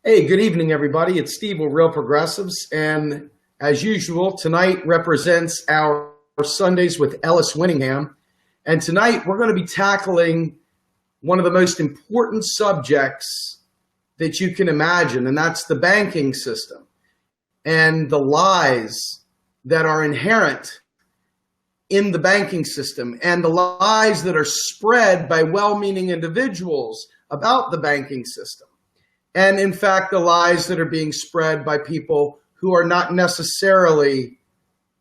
Hey, good evening, everybody. It's Steve with Real Progressives. And as usual, tonight represents our Sundays with Ellis WInningham. And tonight we're going to be tackling one of the most important subjects that you can imagine, and that's the banking system and the lies that are inherent in the banking system and the lies that are spread by well-meaning individuals about the banking system. And in fact, the lies that are being spread by people who are not necessarily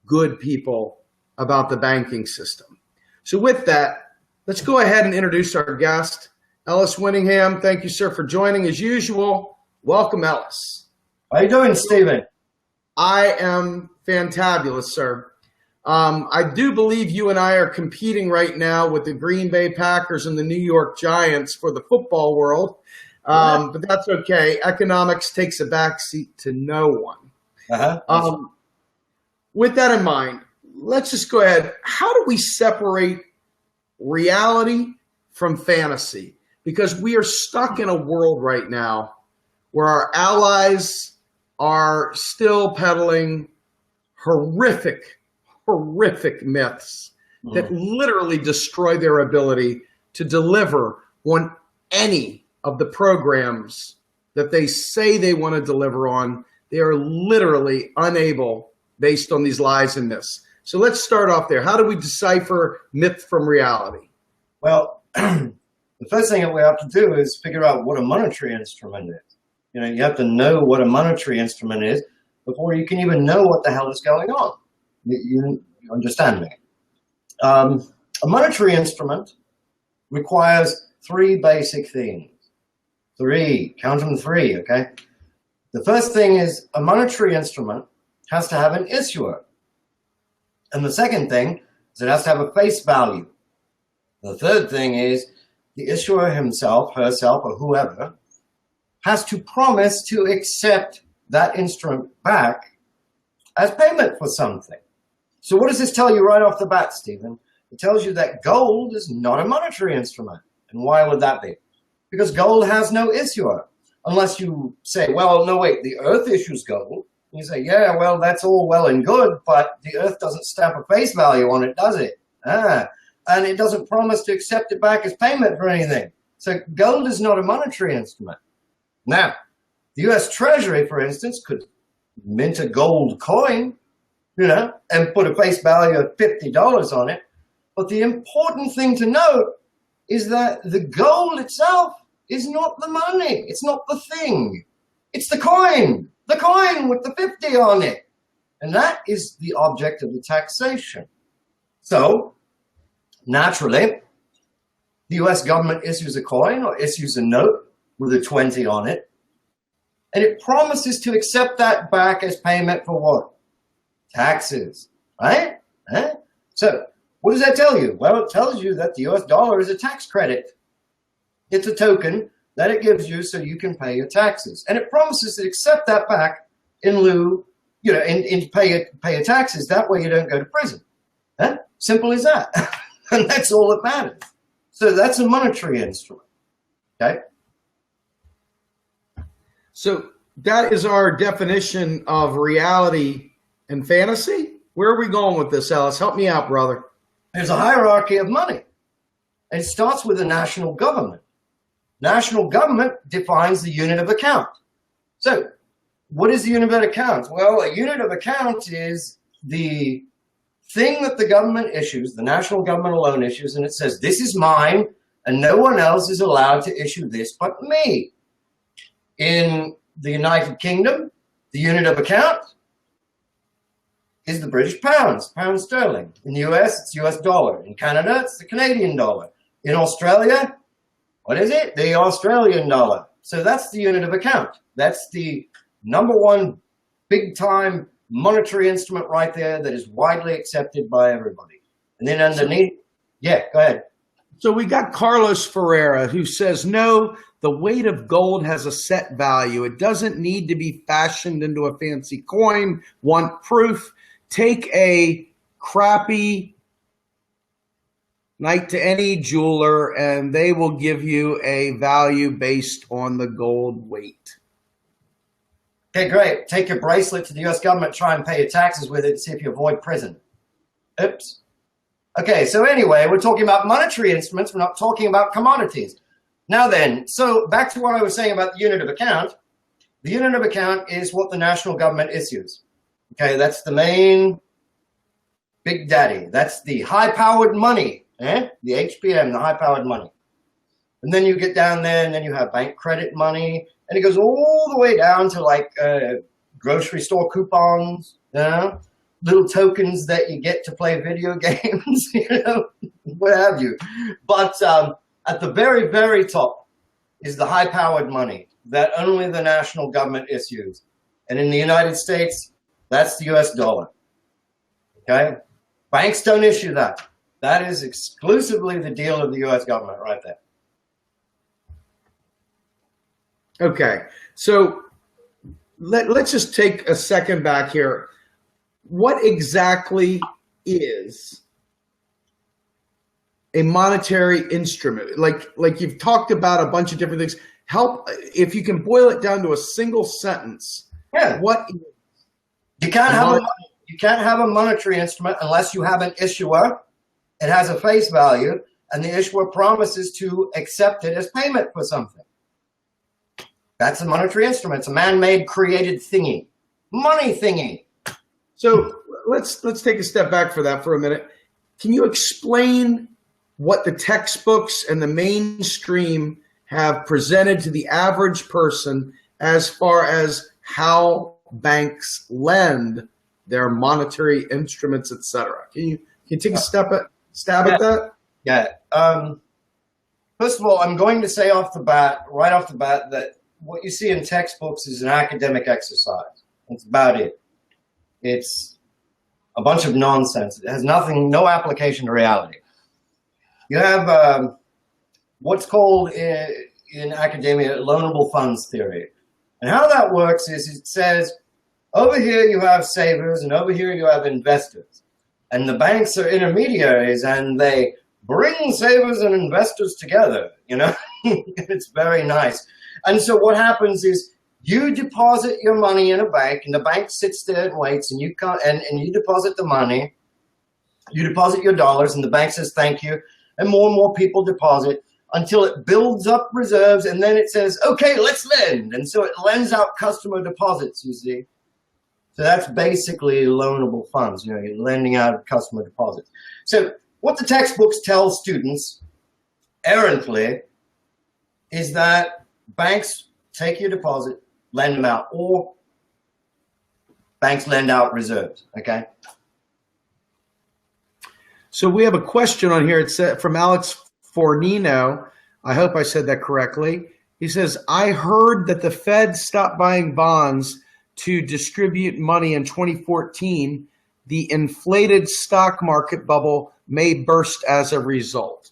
good people about the banking system. So with that, let's go ahead and introduce our guest, Ellis WInningham. Thank you, sir, for joining as usual. Welcome, Ellis. How you doing, Stephen? I am fantabulous, sir. I do believe you and I are competing right now with the Green Bay Packers and the New York Giants for the football world. But that's okay. Economics takes a backseat to no one. With that in mind, let's just go ahead. How do we separate reality from fantasy? Because we are stuck in a world right now where our allies are still peddling horrific myths that literally destroy their ability to deliver on any of the programs that they say they want to deliver on. They are literally unable based on these lies and myths. So let's start off there. How do we decipher myth from reality? Well, the first thing that we have to do is figure out what a monetary instrument is. You know, you have to know what a monetary instrument is before you can even know what the hell is going on. You understand me? A monetary instrument requires three basic things. Count them three, okay? The first thing is a monetary instrument has to have an issuer. And the second thing is it has to have a face value. The third thing is the issuer himself, herself, or whoever has to promise to accept that instrument back as payment for something. So what does this tell you right off the bat, Stephen? It tells you that gold is not a monetary instrument. And why would that be? Because gold has no issuer. Unless you say, well, no, wait, the earth issues gold. You say, yeah, well, that's all well and good, but the earth doesn't stamp a face value on it, does it? And it doesn't promise to accept it back as payment for anything. So gold is not a monetary instrument. Now, the US Treasury, for instance, could mint a gold coin, and put a face value of $50 on it. But the important thing to note is that the gold itself is not the money. It's not the thing. It's the coin with the 50 on it. And that is the object of the taxation. So, naturally, the US government issues a coin or issues a note with a 20 on it. And it promises to accept that back as payment for what? Taxes, right? So, what does that tell you? Well, it tells you that the US dollar is a tax credit. It's a token that it gives you so you can pay your taxes. And it promises to accept that back in lieu, in pay your taxes. That way you don't go to prison. Simple as that. And that's all that matters. So that's a monetary instrument, okay? So that is our definition of reality and fantasy. Where are we going with this, Ellis? Help me out, brother. There's a hierarchy of money. And it starts with the national government. National government defines the unit of account. So what is the unit of account? Well, a unit of account is the thing that the government issues, the national government alone issues, and it says, this is mine, and no one else is allowed to issue this but me. In the United Kingdom, the unit of account is the British pounds, pound sterling. In the US, it's US dollar. In Canada, it's the Canadian dollar. In Australia, what is it? The Australian dollar. So that's the unit of account. That's the number one big time monetary instrument right there that is widely accepted by everybody. And then underneath, yeah, go ahead. So we got Carlos Ferreira who says, no, the weight of gold has a set value. It doesn't need to be fashioned into a fancy coin. Want proof? Take a crappy night to any jeweler and they will give you a value based on the gold weight. Okay, great. Take your bracelet to the US government, try and pay your taxes with it, see if you avoid prison. Oops. Okay, so anyway, we're talking about monetary instruments. We're not talking about commodities. Now then, so back to what I was saying about the unit of account. The unit of account is what the national government issues. Okay, that's the main big daddy. That's the high-powered money, the HPM, the high-powered money. And then you get down there, and then you have bank credit money, and it goes all the way down to like grocery store coupons, little tokens that you get to play video games, what have you. But at the very, very top is the high-powered money that only the national government issues. And in the United States, that's the US dollar. Okay? Banks don't issue that. That is exclusively the deal of the US government right there. Okay, so let's just take a second back here. What exactly is a monetary instrument? Like you've talked about a bunch of different things. Help, if you can boil it down to a single sentence. Yeah. What you can't have a monetary instrument unless you have an issuer. It has a face value, and the issuer promises to accept it as payment for something. That's a monetary instrument. It's a man-made created thingy, money thingy. So let's take a step back for that for a minute. Can you explain what the textbooks and the mainstream have presented to the average person as far as how banks lend their monetary instruments, etc.? Can you take a stab at that? Yeah. First of all, I'm going to say right off the bat, that what you see in textbooks is an academic exercise. That's about it. It's a bunch of nonsense. It has no application to reality. You have what's called in academia loanable funds theory. And how that works is it says, over here you have savers and over here you have investors. And the banks are intermediaries and they bring savers and investors together, It's very nice. And so what happens is you deposit your money in a bank, and the bank sits there and waits, and you deposit the money, you deposit your dollars, and the bank says thank you, and more people deposit until it builds up reserves, and then it says, okay, let's lend. And so it lends out customer deposits, you see. So that's basically loanable funds, you're lending out customer deposits. So what the textbooks tell students errantly is that banks take your deposit, lend them out, or banks lend out reserves, okay? So we have a question on here. It's from Alex Fornino. I hope I said that correctly. He says, I heard that the Fed stopped buying bonds to distribute money in 2014. The inflated stock market bubble may burst as a result.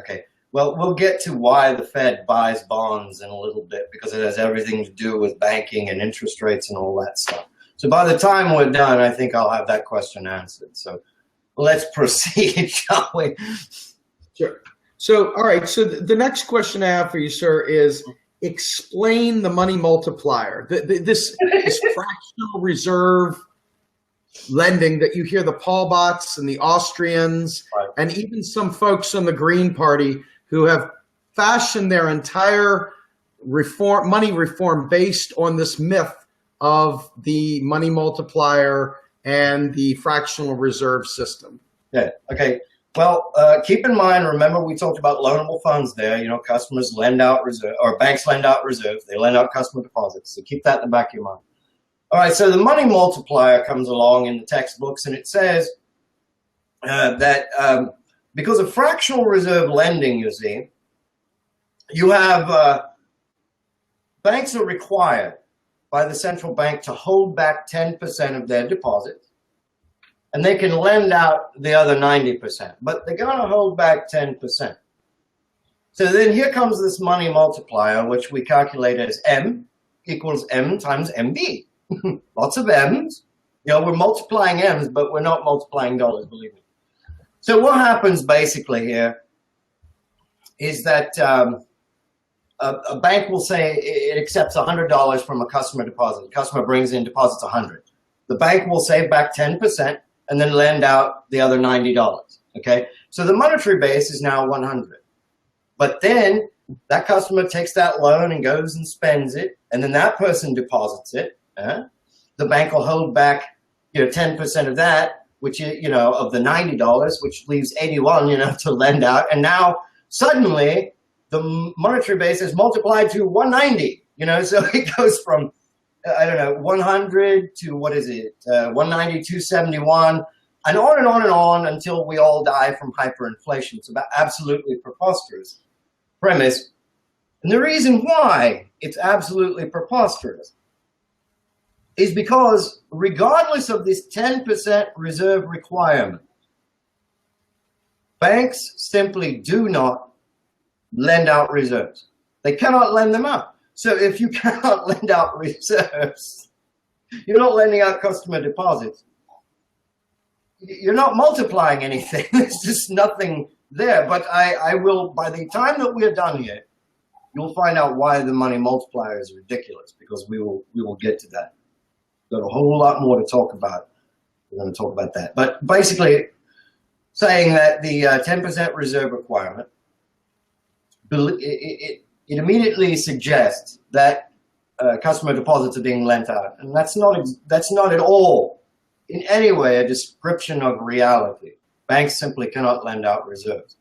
Okay. Well, we'll get to why the Fed buys bonds in a little bit, because it has everything to do with banking and interest rates and all that stuff. So by the time we're done, I think I'll have that question answered. So let's proceed, shall we? Sure. So, all right. So the next question I have for you, sir, is explain the money multiplier. This fractional reserve lending that you hear the Paul Bots and the Austrians, right, and even some folks on the Green Party who have fashioned their entire money reform based on this myth of the money multiplier and the fractional reserve system. Yeah. Okay. Well, keep in mind, remember we talked about loanable funds there. Customers lend out reserve, or banks lend out reserves. They lend out customer deposits. So keep that in the back of your mind. All right. So the money multiplier comes along in the textbooks, and it says that because of fractional reserve lending, you see, you have banks are required by the central bank to hold back 10% of their deposits, and they can lend out the other 90%, but they're going to hold back 10%. So then here comes this money multiplier, which we calculate as M equals M times MB. Lots of M's. We're multiplying M's, but we're not multiplying dollars, believe me. So what happens basically here is that a bank will say it accepts $100 from a customer deposit. The customer brings in deposits 100. The bank will save back 10% and then lend out the other $90. Okay, so the monetary base is now 100. But then that customer takes that loan and goes and spends it, and then that person deposits it. The bank will hold back, 10% of that, which is, of the $90, which leaves 81, to lend out. And now suddenly the monetary base is multiplied to 190. So it goes from 100 to 190, 271, and on until we all die from hyperinflation. It's about absolutely preposterous premise. And the reason why it's absolutely preposterous is because regardless of this 10% reserve requirement, banks simply do not lend out reserves. They cannot lend them out. So if you cannot lend out reserves, you're not lending out customer deposits. You're not multiplying anything. There's just nothing there. But I will, by the time that we're done here, you'll find out why the money multiplier is ridiculous, because we will get to that. Got a whole lot more to talk about. We're going to talk about that. But basically, saying that the 10% reserve requirement, it immediately suggests that customer deposits are being lent out, and that's not at all in any way a description of reality. Banks simply cannot lend out reserves.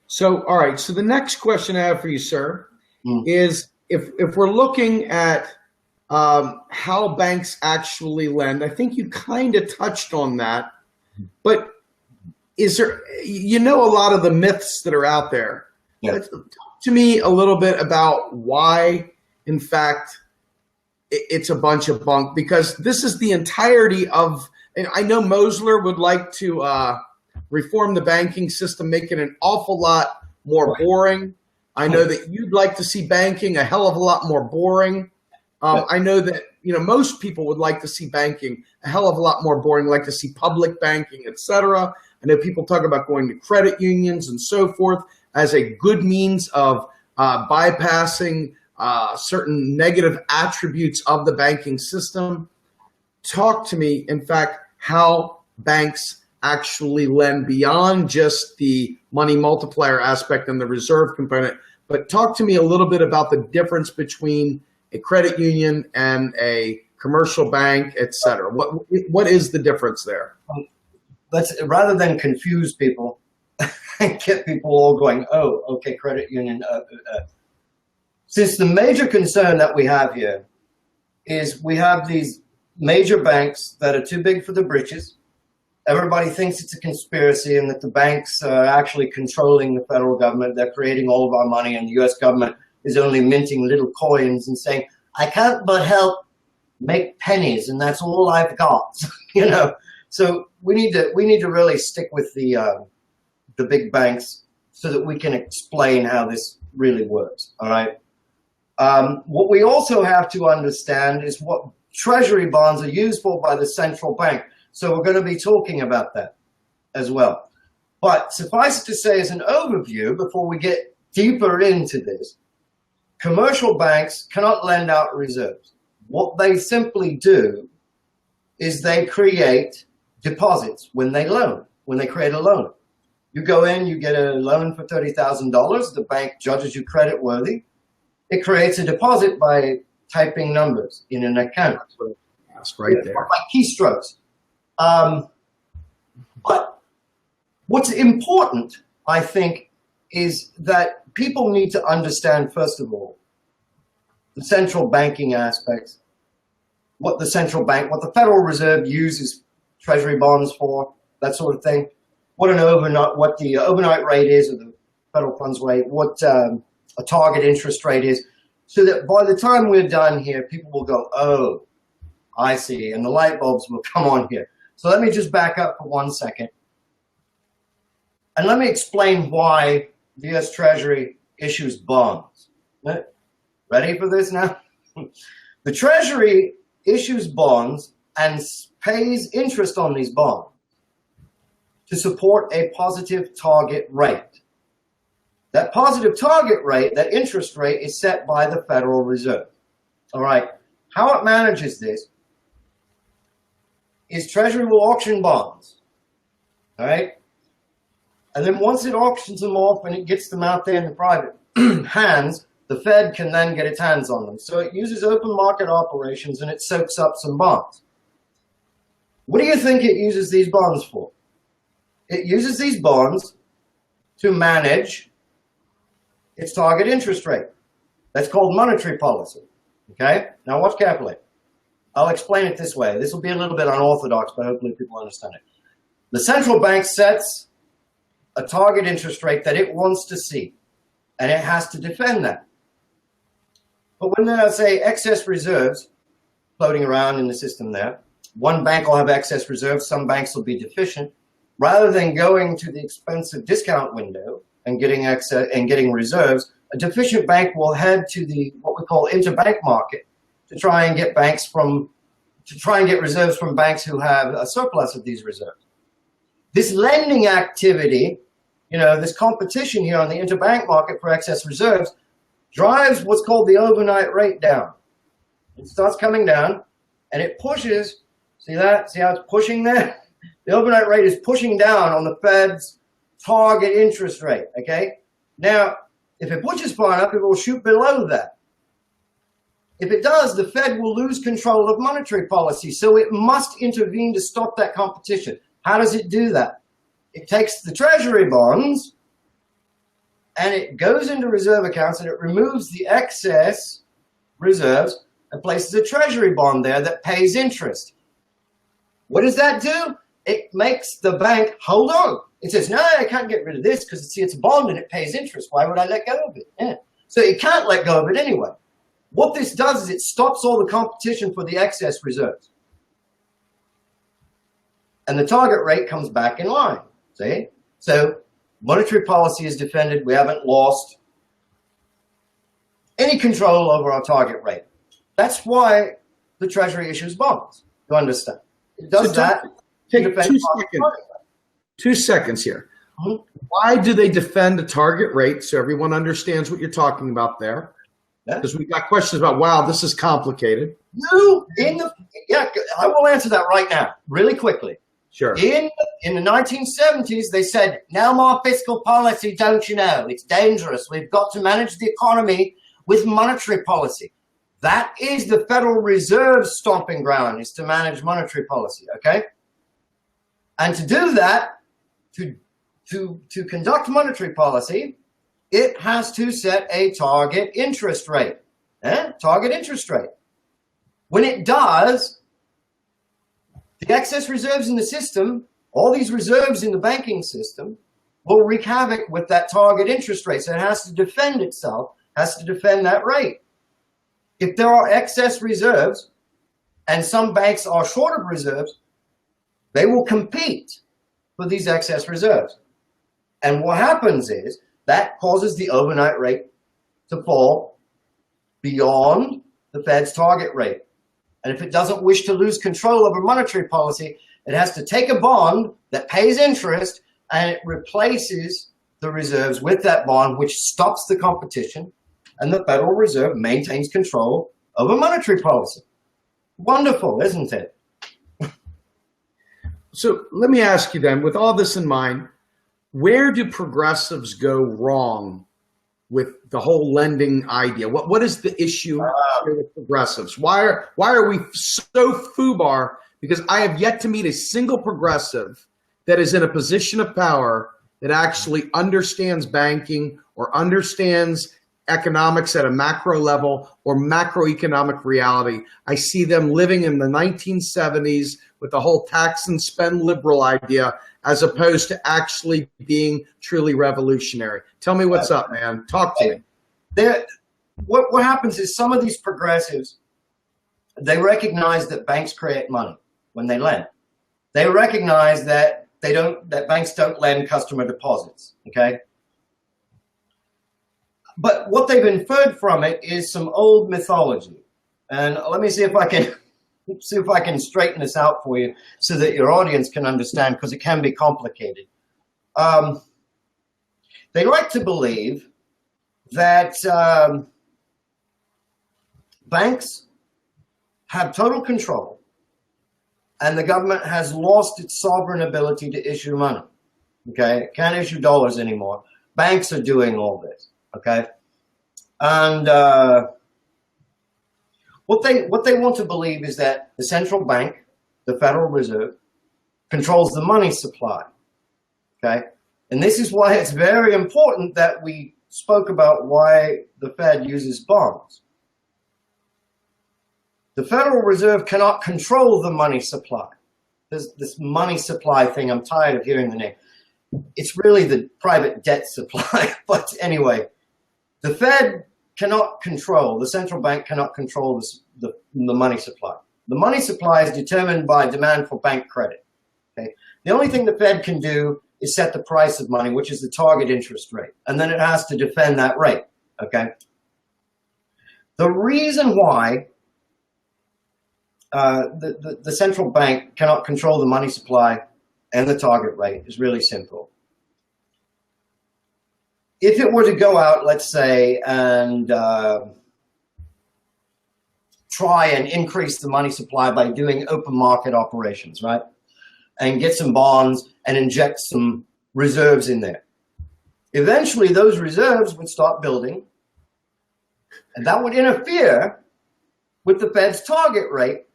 So, all right. So the next question I have for you, sir, is if we're looking at how banks actually lend, I think you kind of touched on that, but is there, a lot of the myths that are out there. Yeah. Talk to me a little bit about why, in fact, it's a bunch of bunk, because this is the entirety of, and I know Mosler would like to reform the banking system, make it an awful lot more boring. I know that you'd like to see banking a hell of a lot more boring. I know that, most people would like to see banking a hell of a lot more boring, like to see public banking, et cetera. I know people talk about going to credit unions and so forth as a good means of bypassing certain negative attributes of the banking system. Talk to me, in fact, how banks actually lend beyond just the money multiplier aspect and the reserve component, but talk to me a little bit about the difference between a credit union and a commercial bank, et cetera. What is the difference there? Rather than confuse people and get people all going, oh, okay, credit union. Since the major concern that we have here is we have these major banks that are too big for the britches. Everybody thinks it's a conspiracy and that the banks are actually controlling the federal government. They're creating all of our money, and the U.S. government is only minting little coins and saying, I can't but help make pennies, and that's all I've got. So we need to really stick with the big banks so that we can explain how this really works. All right. What we also have to understand is what treasury bonds are used for by the central bank. So we're going to be talking about that as well. But suffice it to say, as an overview, before we get deeper into this, commercial banks cannot lend out reserves. What they simply do is they create deposits when they create a loan. You go in, you get a loan for $30,000. The bank judges you credit worthy. It creates a deposit by typing numbers in an account. That's right there. By keystrokes. But what's important, I think, is that people need to understand, first of all, the central banking aspects, what the Federal Reserve uses treasury bonds for, that sort of thing, what the overnight rate is, or the federal funds rate, what a target interest rate is, so that by the time we're done here, people will go, oh, I see, and the light bulbs will come on here. So let me just back up for 1 second. And let me explain why the U.S. Treasury issues bonds. Ready for this now? The Treasury issues bonds and pays interest on these bonds to support a positive target rate. That positive target rate, that interest rate, is set by the Federal Reserve. All right. How it manages this is Treasury will auction bonds. All right. And then once it auctions them off and it gets them out there in the private hands, the Fed can then get its hands on them. So it uses open market operations and it soaks up some bonds. What do you think it uses these bonds for? It uses these bonds to manage its target interest rate. That's called monetary policy. Okay? Now watch carefully. I'll explain it this way. This will be a little bit unorthodox, but hopefully people understand it. The central bank sets a target interest rate that it wants to see, and it has to defend that. But when there are, say, excess reserves floating around in the system there, one bank will have excess reserves, some banks will be deficient. Rather than going to the expensive discount window and getting excess and getting reserves, a deficient bank will head to the what we call interbank market to try and get reserves from banks who have a surplus of these reserves. This lending activity, this competition here on the interbank market for excess reserves drives what's called the overnight rate down. It starts coming down and it pushes, see that? See how it's pushing there? The overnight rate is pushing down on the Fed's target interest rate, okay? Now, if it pushes far enough, it will shoot below that. If it does, the Fed will lose control of monetary policy, so it must intervene to stop that competition. How does it do that? It takes the Treasury bonds and it goes into reserve accounts and it removes the excess reserves and places a Treasury bond there that pays interest. What does that do? It makes the bank hold on. It says, no, I can't get rid of this because it's a bond and it pays interest. Why would I let go of it? Yeah. So it can't let go of it anyway. What this does is it stops all the competition for the excess reserves. And the target rate comes back in line. See? So monetary policy is defended. We haven't lost any control over our target rate. That's why the Treasury issues bonds. You understand? It does that. Take 2 seconds here. Mm-hmm. Why do they defend the target rate? So everyone understands what you're talking about there. Because we got questions about, wow, this is complicated. No, I will answer that right now, really quickly. Sure. In the 1970s, they said, no more fiscal policy, don't you know? It's dangerous. We've got to manage the economy with monetary policy. That is the Federal Reserve's stomping ground, is to manage monetary policy, okay? And to do that, to conduct monetary policy, it has to set a target interest rate. Target interest rate. When it does, the excess reserves in the system, all these reserves in the banking system, will wreak havoc with that target interest rate. So it has to defend itself, has to defend that rate. If there are excess reserves, and some banks are short of reserves, they will compete for these excess reserves. And what happens is that causes the overnight rate to fall beyond the Fed's target rate. And if it doesn't wish to lose control over monetary policy, it has to take a bond that pays interest and it replaces the reserves with that bond, which stops the competition, and the Federal Reserve maintains control over monetary policy. Wonderful, isn't it? So let me ask you then, with all this in mind, where do progressives go wrong with the whole lending idea? What is the issue here with progressives? Why are we so foobar? Because I have yet to meet a single progressive that is in a position of power that actually understands banking or understands economics at a macro level or macroeconomic reality. I see them living in the 1970s with the whole tax and spend liberal idea, as opposed to actually being truly revolutionary. Tell me what's up, man. Talk to me. What happens is some of these progressives, they recognize that banks create money when they lend. They recognize that that banks don't lend customer deposits, okay? But what they've inferred from it is some old mythology. And let me see if I can straighten this out for you so that your audience can understand, because it can be complicated. They like to believe that banks have total control and the government has lost its sovereign ability to issue money. Okay, can't issue dollars anymore. Banks are doing all this. Okay, and what they want to believe is that the central bank, the Federal Reserve, controls the money supply. Okay, and this is why it's very important that we spoke about why the Fed uses bonds. The Federal Reserve cannot control the money supply. This money supply thing, I'm tired of hearing the name. It's really the private debt supply. But anyway, the Fed cannot control, the central bank cannot control the money supply. The money supply is determined by demand for bank credit. Okay? The only thing the Fed can do is set the price of money, which is the target interest rate. And then it has to defend that rate. Okay? The reason why the central bank cannot control the money supply and the target rate is really simple. If it were to go out, let's say, and try and increase the money supply by doing open market operations, right? And get some bonds and inject some reserves in there. Eventually, those reserves would start building, and that would interfere with the Fed's target rate.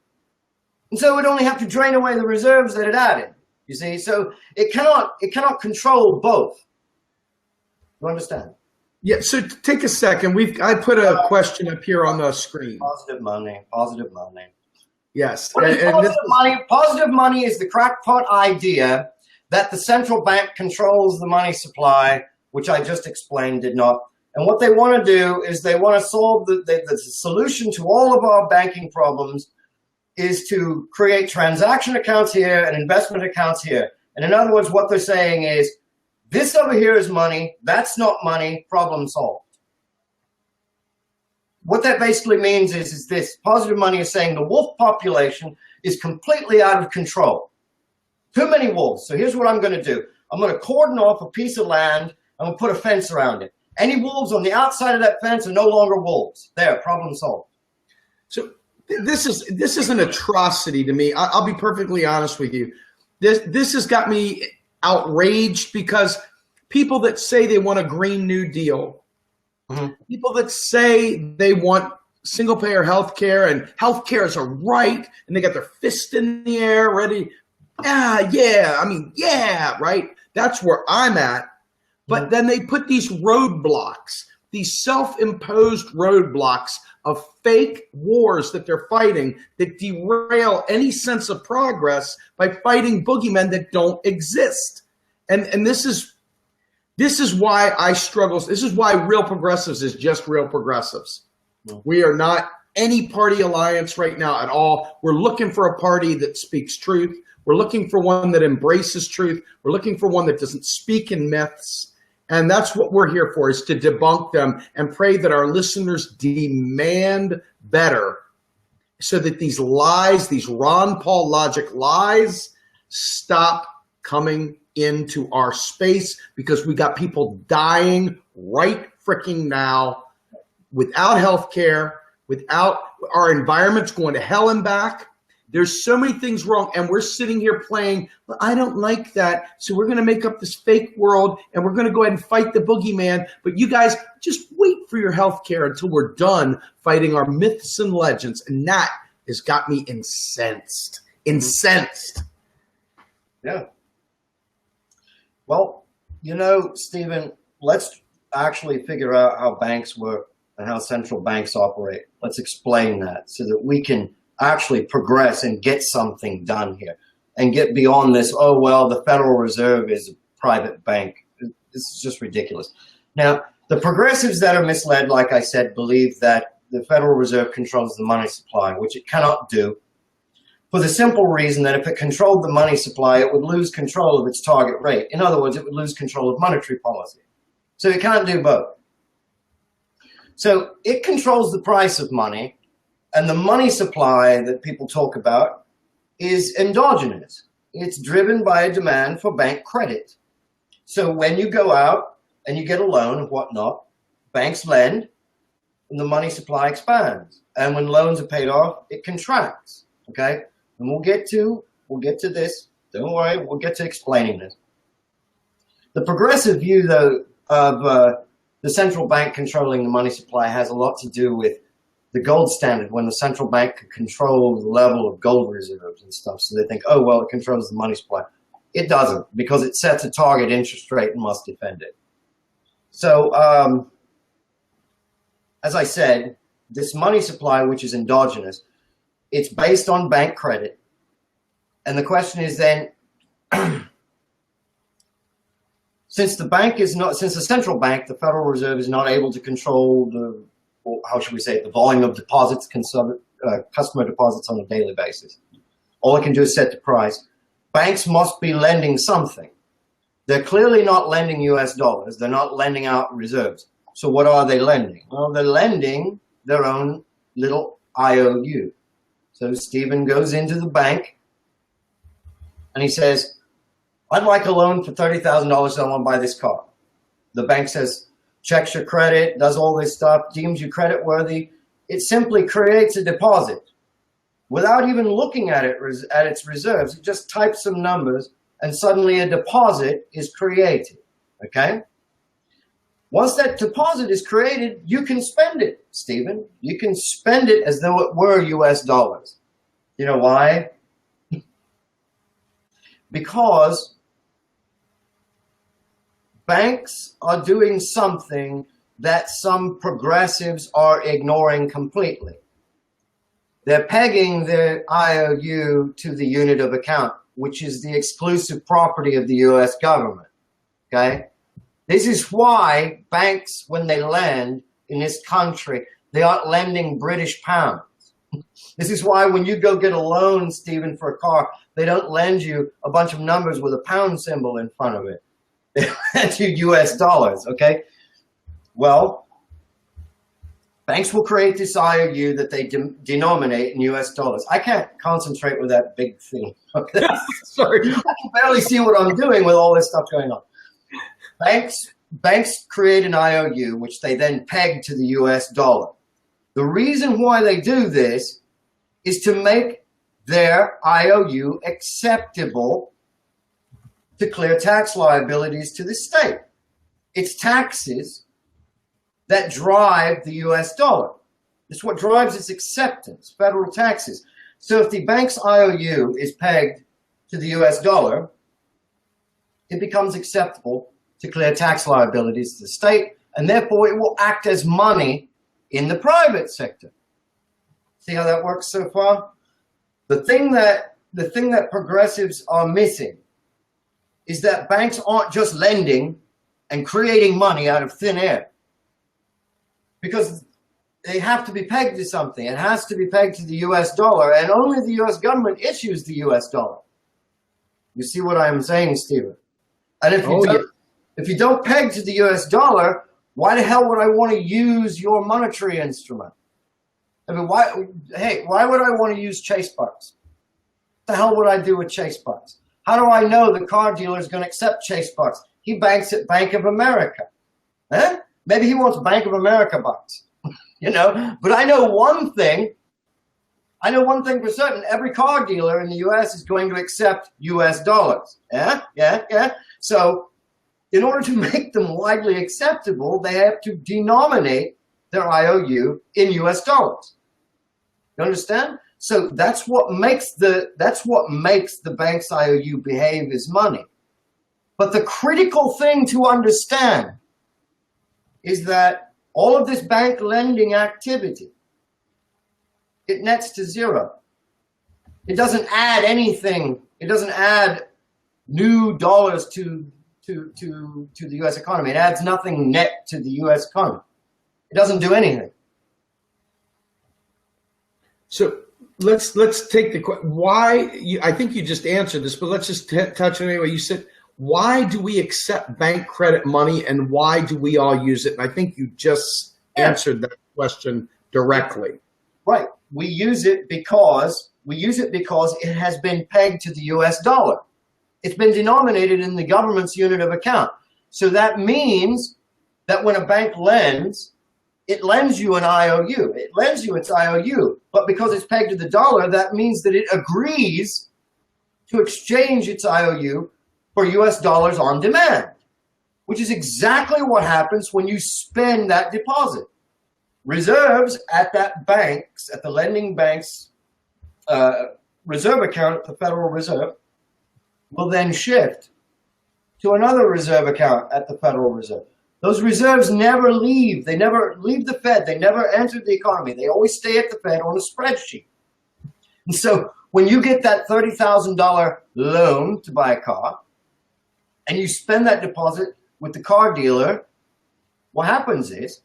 And so it would only have to drain away the reserves that it added. You see, so it cannot control both. You understand? Yeah. So take a second. I put a question up here on the screen. Positive money. Positive money. Yes. What is positive money? Positive money is the crackpot idea that the central bank controls the money supply, which I just explained did not. And what they want to do is they want to solve the solution to all of our banking problems is to create transaction accounts here and investment accounts here. And in other words, what they're saying is, this over here is money, that's not money, problem solved. What that basically means is this: positive money is saying the wolf population is completely out of control. Too many wolves. So here's what I'm going to do. I'm going to cordon off a piece of land. I'm going to put a fence around it. Any wolves on the outside of that fence are no longer wolves. There, problem solved. So this is an atrocity to me. I'll be perfectly honest with you. This has got me outraged because people that say they want a Green New Deal, people that say they want single payer healthcare and healthcare is a right, and they got their fist in the air ready. Yeah, right. That's where I'm at. But then they put these roadblocks, these self-imposed roadblocks of fake wars that they're fighting that derail any sense of progress by fighting boogeymen that don't exist. And this is why I struggle. This is why Real Progressives is just Real Progressives. We are not any party alliance right now at all. We're looking for a party that speaks truth. We're looking for one that embraces truth. We're looking for one that doesn't speak in myths. And that's what we're here for, is to debunk them and pray that our listeners demand better so that these lies, these Ron Paul logic lies, stop coming into our space, because we got people dying right freaking now without health care, without our environment's going to hell and back. There's so many things wrong, and we're sitting here playing, well, I don't like that, so we're going to make up this fake world, and we're going to go ahead and fight the boogeyman. But you guys, just wait for your health care until we're done fighting our myths and legends. And that has got me incensed. Incensed. Yeah. Well, you know, Stephen, let's actually figure out how banks work and how central banks operate. Let's explain that so that we can actually progress and get something done here and get beyond this, oh, well, the Federal Reserve is a private bank. This is just ridiculous. Now, the progressives that are misled, like I said, believe that the Federal Reserve controls the money supply, which it cannot do, for the simple reason that if it controlled the money supply, it would lose control of its target rate. In other words, it would lose control of monetary policy. So it can't do both. So it controls the price of money, and the money supply that people talk about is endogenous. It's driven by a demand for bank credit. So when you go out and you get a loan and whatnot. Banks lend, and the money supply expands. And when loans are paid off, it contracts. Okay, and we'll get to this. Don't worry, we'll get to explaining this. The progressive view, though, of the central bank controlling the money supply has a lot to do with the gold standard, when the central bank could control the level of gold reserves and stuff. So they think, oh, well, it controls the money supply. It doesn't, because it sets a target interest rate and must defend it. So, as I said, this money supply, which is endogenous, it's based on bank credit. And the question is then, since the central bank, the Federal Reserve, is not able to control how should we say it, the volume of deposits, customer deposits on a daily basis. All it can do is set the price. Banks must be lending something. They're clearly not lending US dollars. They're not lending out reserves. So what are they lending? Well, they're lending their own little IOU. So Stephen goes into the bank and he says, I'd like a loan for $30,000 so I want to buy this car. The bank says, checks your credit, does all this stuff, deems you credit worthy. It simply creates a deposit without even looking at it, at its reserves. It just types some numbers and suddenly a deposit is created, okay? Once that deposit is created, you can spend it, Stephen. You can spend it as though it were US dollars. You know why? Because banks are doing something that some progressives are ignoring completely. They're pegging their IOU to the unit of account, which is the exclusive property of the US government, okay? This is why banks, when they lend in this country, they aren't lending British pounds. This is why when you go get a loan, Stephen, for a car, they don't lend you a bunch of numbers with a pound symbol in front of it. They lend you US dollars, okay? Well, banks will create this IOU that they denominate in US dollars. I can't concentrate with that big thing. Okay? Sorry, I can barely see what I'm doing with all this stuff going on. Banks create an IOU, which they then peg to the US dollar. The reason why they do this is to make their IOU acceptable to clear tax liabilities to the state. It's taxes that drive the US dollar. It's what drives its acceptance, federal taxes. So if the bank's IOU is pegged to the US dollar, it becomes acceptable to clear tax liabilities to the state, and therefore it will act as money in the private sector. See how that works so far? The thing that progressives are missing is that banks aren't just lending and creating money out of thin air, because they have to be pegged to something. It has to be pegged to the US dollar, and only the US government issues the US dollar. You see what I'm saying, Stephen? And if you don't peg to the US dollar, why the hell would I want to use your monetary instrument? I mean, why would I want to use Chase bucks? What the hell would I do with Chase bucks? How do I know the car dealer is going to accept Chase bucks? He banks at Bank of America. Huh? Maybe he wants Bank of America bucks, you know? But I know one thing for certain. Every car dealer in the US is going to accept US dollars. Yeah. So in order to make them widely acceptable, they have to denominate their IOU in US dollars. You understand? So that's what makes the bank's IOU behave as money. But the critical thing to understand is that all of this bank lending activity, it nets to zero. It doesn't add anything. It doesn't add new dollars to the U.S. economy. It adds nothing net to the U.S. economy. It doesn't do anything. So let's take why. I think you just answered this, but let's just touch on it anyway. You said, why do we accept bank credit money, and why do we all use it? And I think you just answered that question directly. Right. We use it because it has been pegged to the US dollar. It's been denominated in the government's unit of account. So that means that when a bank lends, it lends you an IOU. It lends you its IOU, but because it's pegged to the dollar, that means that it agrees to exchange its IOU for US dollars on demand, which is exactly what happens when you spend that deposit. Reserves at that bank's, at the lending bank's reserve account at the Federal Reserve will then shift to another reserve account at the Federal Reserve. Those reserves never leave. They never leave the Fed. They never enter the economy. They always stay at the Fed on a spreadsheet. And so when you get that $30,000 loan to buy a car and you spend that deposit with the car dealer, what happens is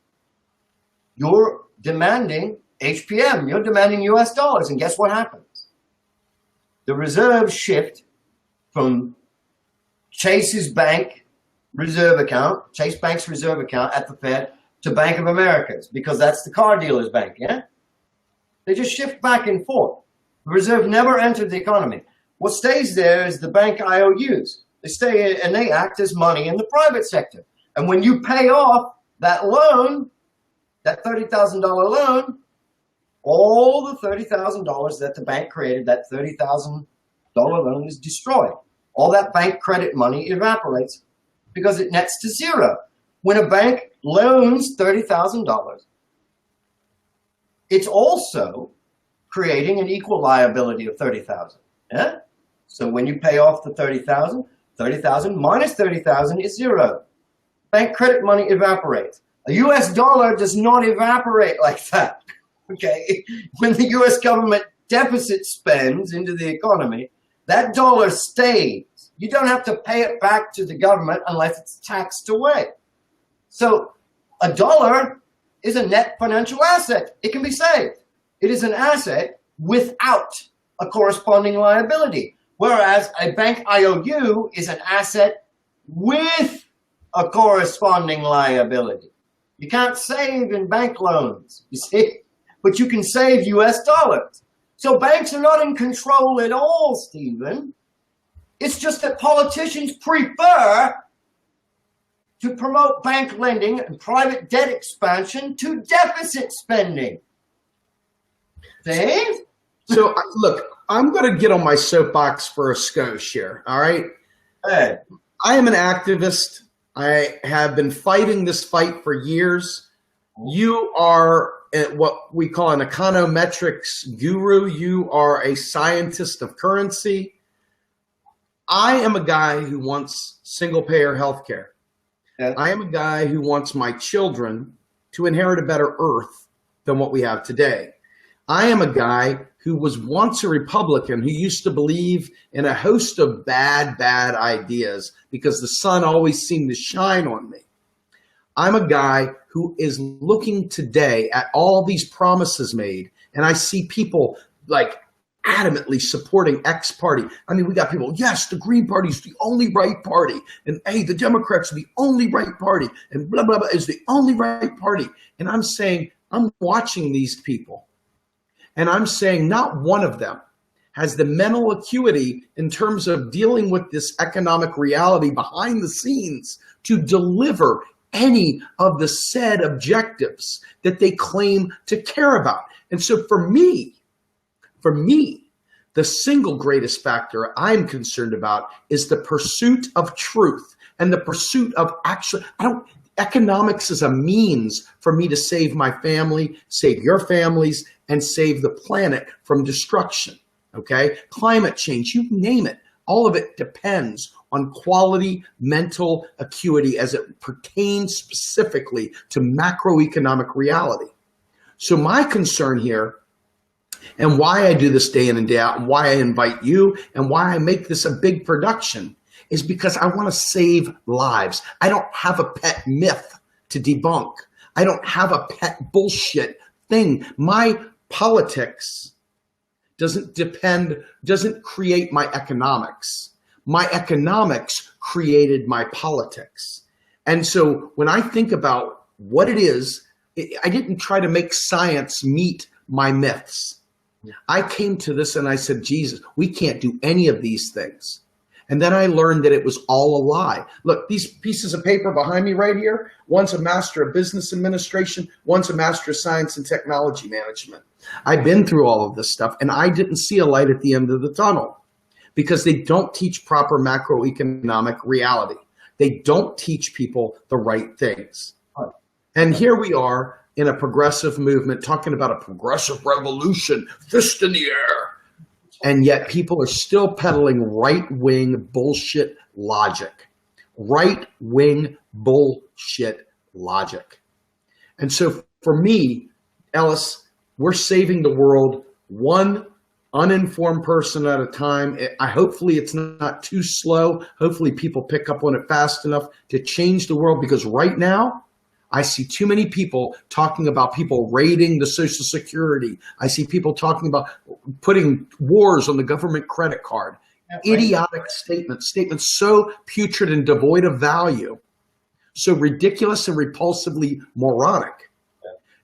you're demanding HPM. You're demanding US dollars. And guess what happens? The reserves shift from Chase's bank reserve account, Chase Bank's reserve account at the Fed to Bank of America's, because that's the car dealer's bank, yeah? They just shift back and forth. The reserve never entered the economy. What stays there is the bank IOUs. They stay and they act as money in the private sector. And when you pay off that loan, that $30,000 loan, all the $30,000 that the bank created, that $30,000 loan is destroyed. All that bank credit money evaporates because it nets to zero. When a bank loans $30,000, it's also creating an equal liability of $30,000. Yeah? So when you pay off the $30,000, $30,000 minus $30,000 is zero. Bank credit money evaporates. A US dollar does not evaporate like that. Okay? When the US government deficit spends into the economy, that dollar stays. You don't have to pay it back to the government unless it's taxed away. So a dollar is a net financial asset. It can be saved. It is an asset without a corresponding liability. Whereas a bank IOU is an asset with a corresponding liability. You can't save in bank loans, you see, but you can save US dollars. So banks are not in control at all, Stephen. It's just that politicians prefer to promote bank lending and private debt expansion to deficit spending. See? So, look, I'm going to get on my soapbox for a skosh here, all right? Hey. I am an activist. I have been fighting this fight for years. You are what we call an econometrics guru. You are a scientist of currency. I am a guy who wants single-payer health care. Yeah. I am a guy who wants my children to inherit a better earth than what we have today. I am a guy who was once a Republican who used to believe in a host of bad ideas because the sun always seemed to shine on me. I'm a guy who is looking today at all these promises made, and I see people like adamantly supporting X party. I mean, we got people, yes, the Green Party is the only right party, and hey, the Democrats are the only right party, and blah, blah, blah is the only right party. And I'm saying, I'm watching these people, and I'm saying not one of them has the mental acuity in terms of dealing with this economic reality behind the scenes to deliver any of the said objectives that they claim to care about. And so for me, the single greatest factor I'm concerned about is the pursuit of truth and the pursuit of economics is a means for me to save my family, save your families, and save the planet from destruction, okay? Climate change, you name it. All of it depends on quality mental acuity as it pertains specifically to macroeconomic reality. So my concern here, and why I do this day in and day out, and why I invite you, and why I make this a big production, is because I want to save lives. I don't have a pet myth to debunk. I don't have a pet bullshit thing. My politics doesn't create my economics. My economics created my politics. And so when I think about what it is, I didn't try to make science meet my myths. I came to this and I said, Jesus, we can't do any of these things. And then I learned that it was all a lie. Look, these pieces of paper behind me right here, one's a Master of Business Administration, one's a Master of Science and Technology Management. I've been through all of this stuff, and I didn't see a light at the end of the tunnel because they don't teach proper macroeconomic reality. They don't teach people the right things. And here we are in a progressive movement talking about a progressive revolution, fist in the air. And yet people are still peddling right-wing bullshit logic. Right-wing bullshit logic. And so for me, Ellis, we're saving the world one uninformed person at a time. Hopefully it's not too slow. Hopefully people pick up on it fast enough to change the world, because right now, I see too many people talking about people raiding the Social Security. I see people talking about putting wars on the government credit card. Idiotic statements so putrid and devoid of value, so ridiculous and repulsively moronic,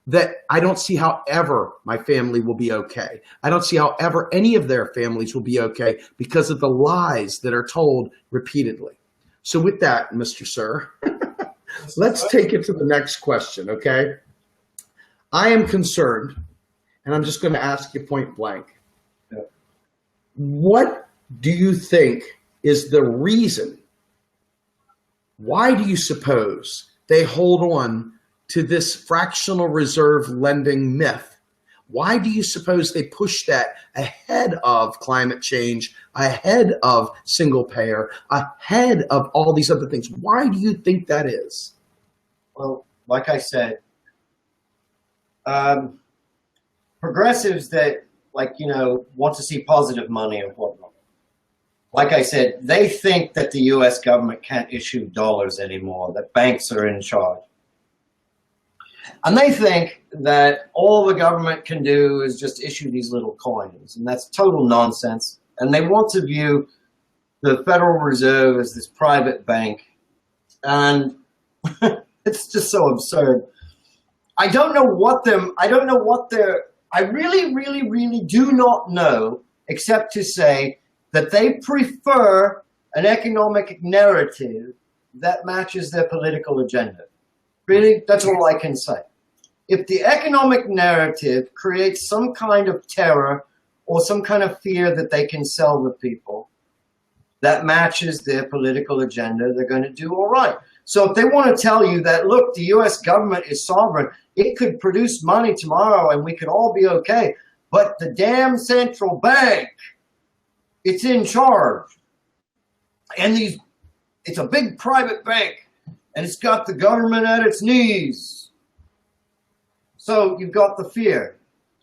that I don't see how ever my family will be okay. I don't see how ever any of their families will be okay because of the lies that are told repeatedly. So with that, Mr. Sir, let's take it to the next question, okay? I am concerned, and I'm just going to ask you point blank. Yeah. What do you think is the reason? Why do you suppose they hold on to this fractional reserve lending myth? Why do you suppose they push that ahead of climate change, ahead of single payer, ahead of all these other things? Why do you think that is? Well, like I said, progressives that, want to see positive money and whatnot. Like I said, they think that the U.S. government can't issue dollars anymore, that banks are in charge. And they think that all the government can do is just issue these little coins, and that's total nonsense. And they want to view the Federal Reserve as this private bank, and it's just so absurd. I really, really, really do not know, except to say that they prefer an economic narrative that matches their political agenda. Really, that's all I can say. If the economic narrative creates some kind of terror or some kind of fear that they can sell to people that matches their political agenda, they're going to do all right. So if they want to tell you that, look, the U.S. government is sovereign, it could produce money tomorrow and we could all be okay, but the damn central bank, it's in charge. And it's a big private bank, and it's got the government at its knees. So you've got the fear.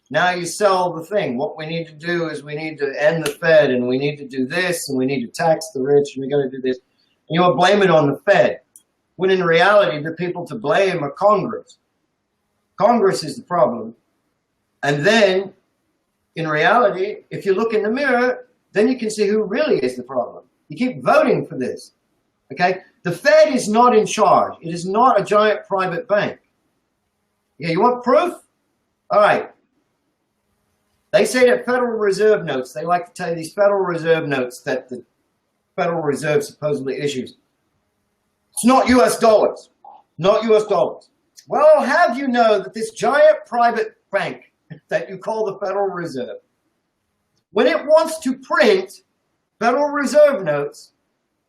Now you sell the thing. What we need to do is we need to end the Fed, and we need to do this, and we need to tax the rich, and we got to do this. And you will blame it on the Fed, when in reality, the people to blame are Congress. Congress is the problem. And then, in reality, if you look in the mirror, then you can see who really is the problem. You keep voting for this, okay? The Fed is not in charge. It is not a giant private bank. Yeah, you want proof? All right. They say that Federal Reserve notes, they like to tell you these Federal Reserve notes that the Federal Reserve supposedly issues. It's not US dollars, not US dollars. Well, I'll have you know that this giant private bank that you call the Federal Reserve, when it wants to print Federal Reserve notes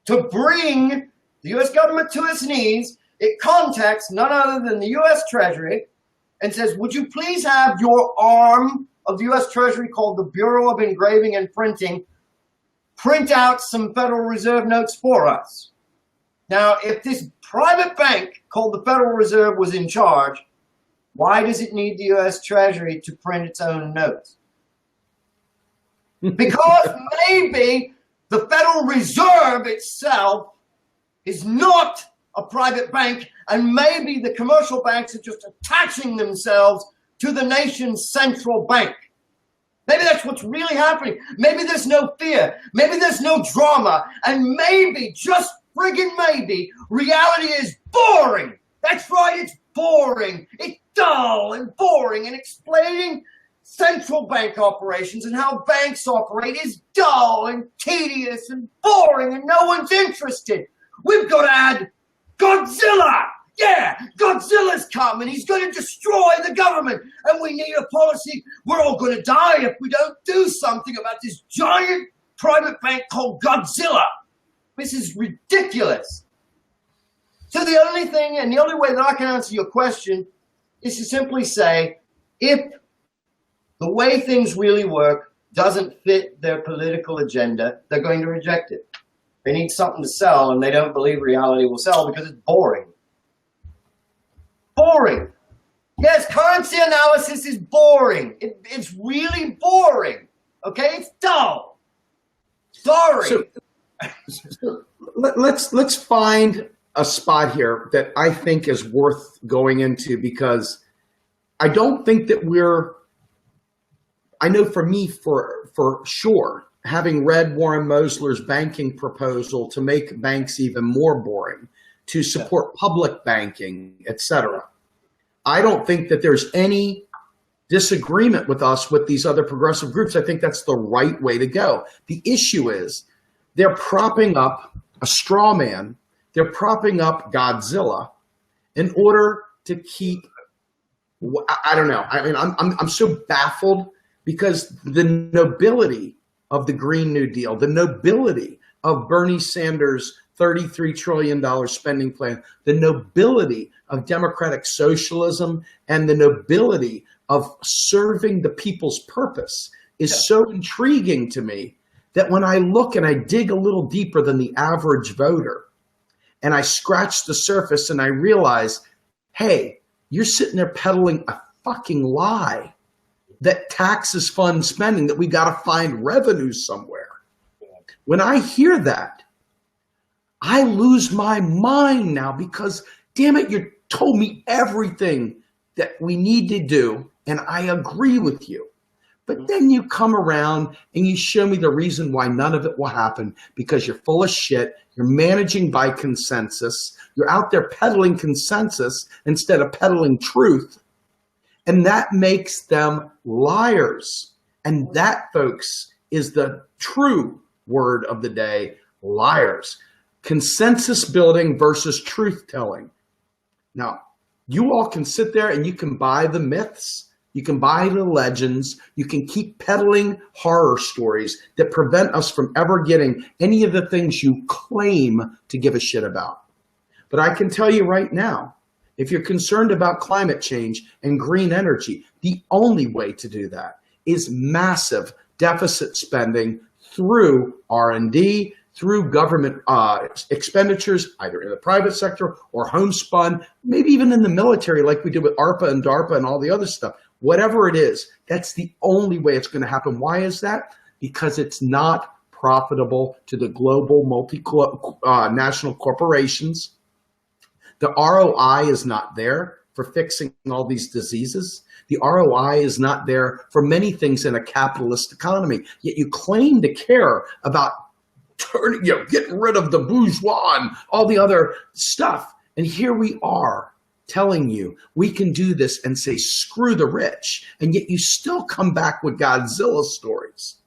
to bring the US government to its knees, it contacts none other than the US Treasury and says, would you please have your arm of the US Treasury called the Bureau of Engraving and Printing print out some Federal Reserve notes for us? Now, if this private bank called the Federal Reserve was in charge, why does it need the US Treasury to print its own notes? Because maybe the Federal Reserve itself is not a private bank, and maybe the commercial banks are just attaching themselves to the nation's central bank. Maybe that's what's really happening. Maybe there's no fear. Maybe there's no drama. And maybe, just friggin' maybe, reality is boring. That's right, it's boring. It's dull and boring, and explaining central bank operations and how banks operate is dull and tedious and boring and no one's interested. We've got to add Godzilla. Yeah, Godzilla's coming. He's going to destroy the government. And we need a policy. We're all going to die if we don't do something about this giant private bank called Godzilla. This is ridiculous. So the only thing and the only way that I can answer your question is to simply say, if the way things really work doesn't fit their political agenda, they're going to reject it. They need something to sell, and they don't believe reality will sell because it's boring. Boring. Yes, currency analysis is boring. It's really boring. Okay, it's dull. Sorry. So let's find a spot here that I think is worth going into, because I don't think that I know for me, for sure, having read Warren Mosler's banking proposal to make banks even more boring, to support public banking, etc., I don't think that there's any disagreement with us with these other progressive groups. I think that's the right way to go. The issue is they're propping up a straw man. They're propping up Godzilla in order to keep, I don't know. I mean, I'm so baffled, because the nobility of the Green New Deal, the nobility of Bernie Sanders' $33 trillion spending plan, the nobility of democratic socialism, and the nobility of serving the people's purpose is so intriguing to me that when I look and I dig a little deeper than the average voter, and I scratch the surface and I realize, hey, you're sitting there peddling a fucking lie that taxes fund spending, that we got to find revenue somewhere. When I hear that, I lose my mind now, because damn it, you told me everything that we need to do, and I agree with you. But then you come around and you show me the reason why none of it will happen, because you're full of shit. You're managing by consensus. You're out there peddling consensus instead of peddling truth. And that makes them liars. And that, folks, is the true word of the day: liars. Consensus building versus truth telling. Now, you all can sit there and you can buy the myths. You can buy the legends. You can keep peddling horror stories that prevent us from ever getting any of the things you claim to give a shit about. But I can tell you right now, if you're concerned about climate change and green energy, the only way to do that is massive deficit spending through R&D, through government expenditures, either in the private sector or homespun, maybe even in the military, like we did with ARPA and DARPA and all the other stuff. Whatever it is, that's the only way it's going to happen. Why is that? Because it's not profitable to the global national corporations. The ROI is not there for fixing all these diseases. The ROI is not there for many things in a capitalist economy. Yet you claim to care about getting rid of the bourgeois and all the other stuff. And here we are telling you we can do this and say, screw the rich. And yet you still come back with Godzilla stories.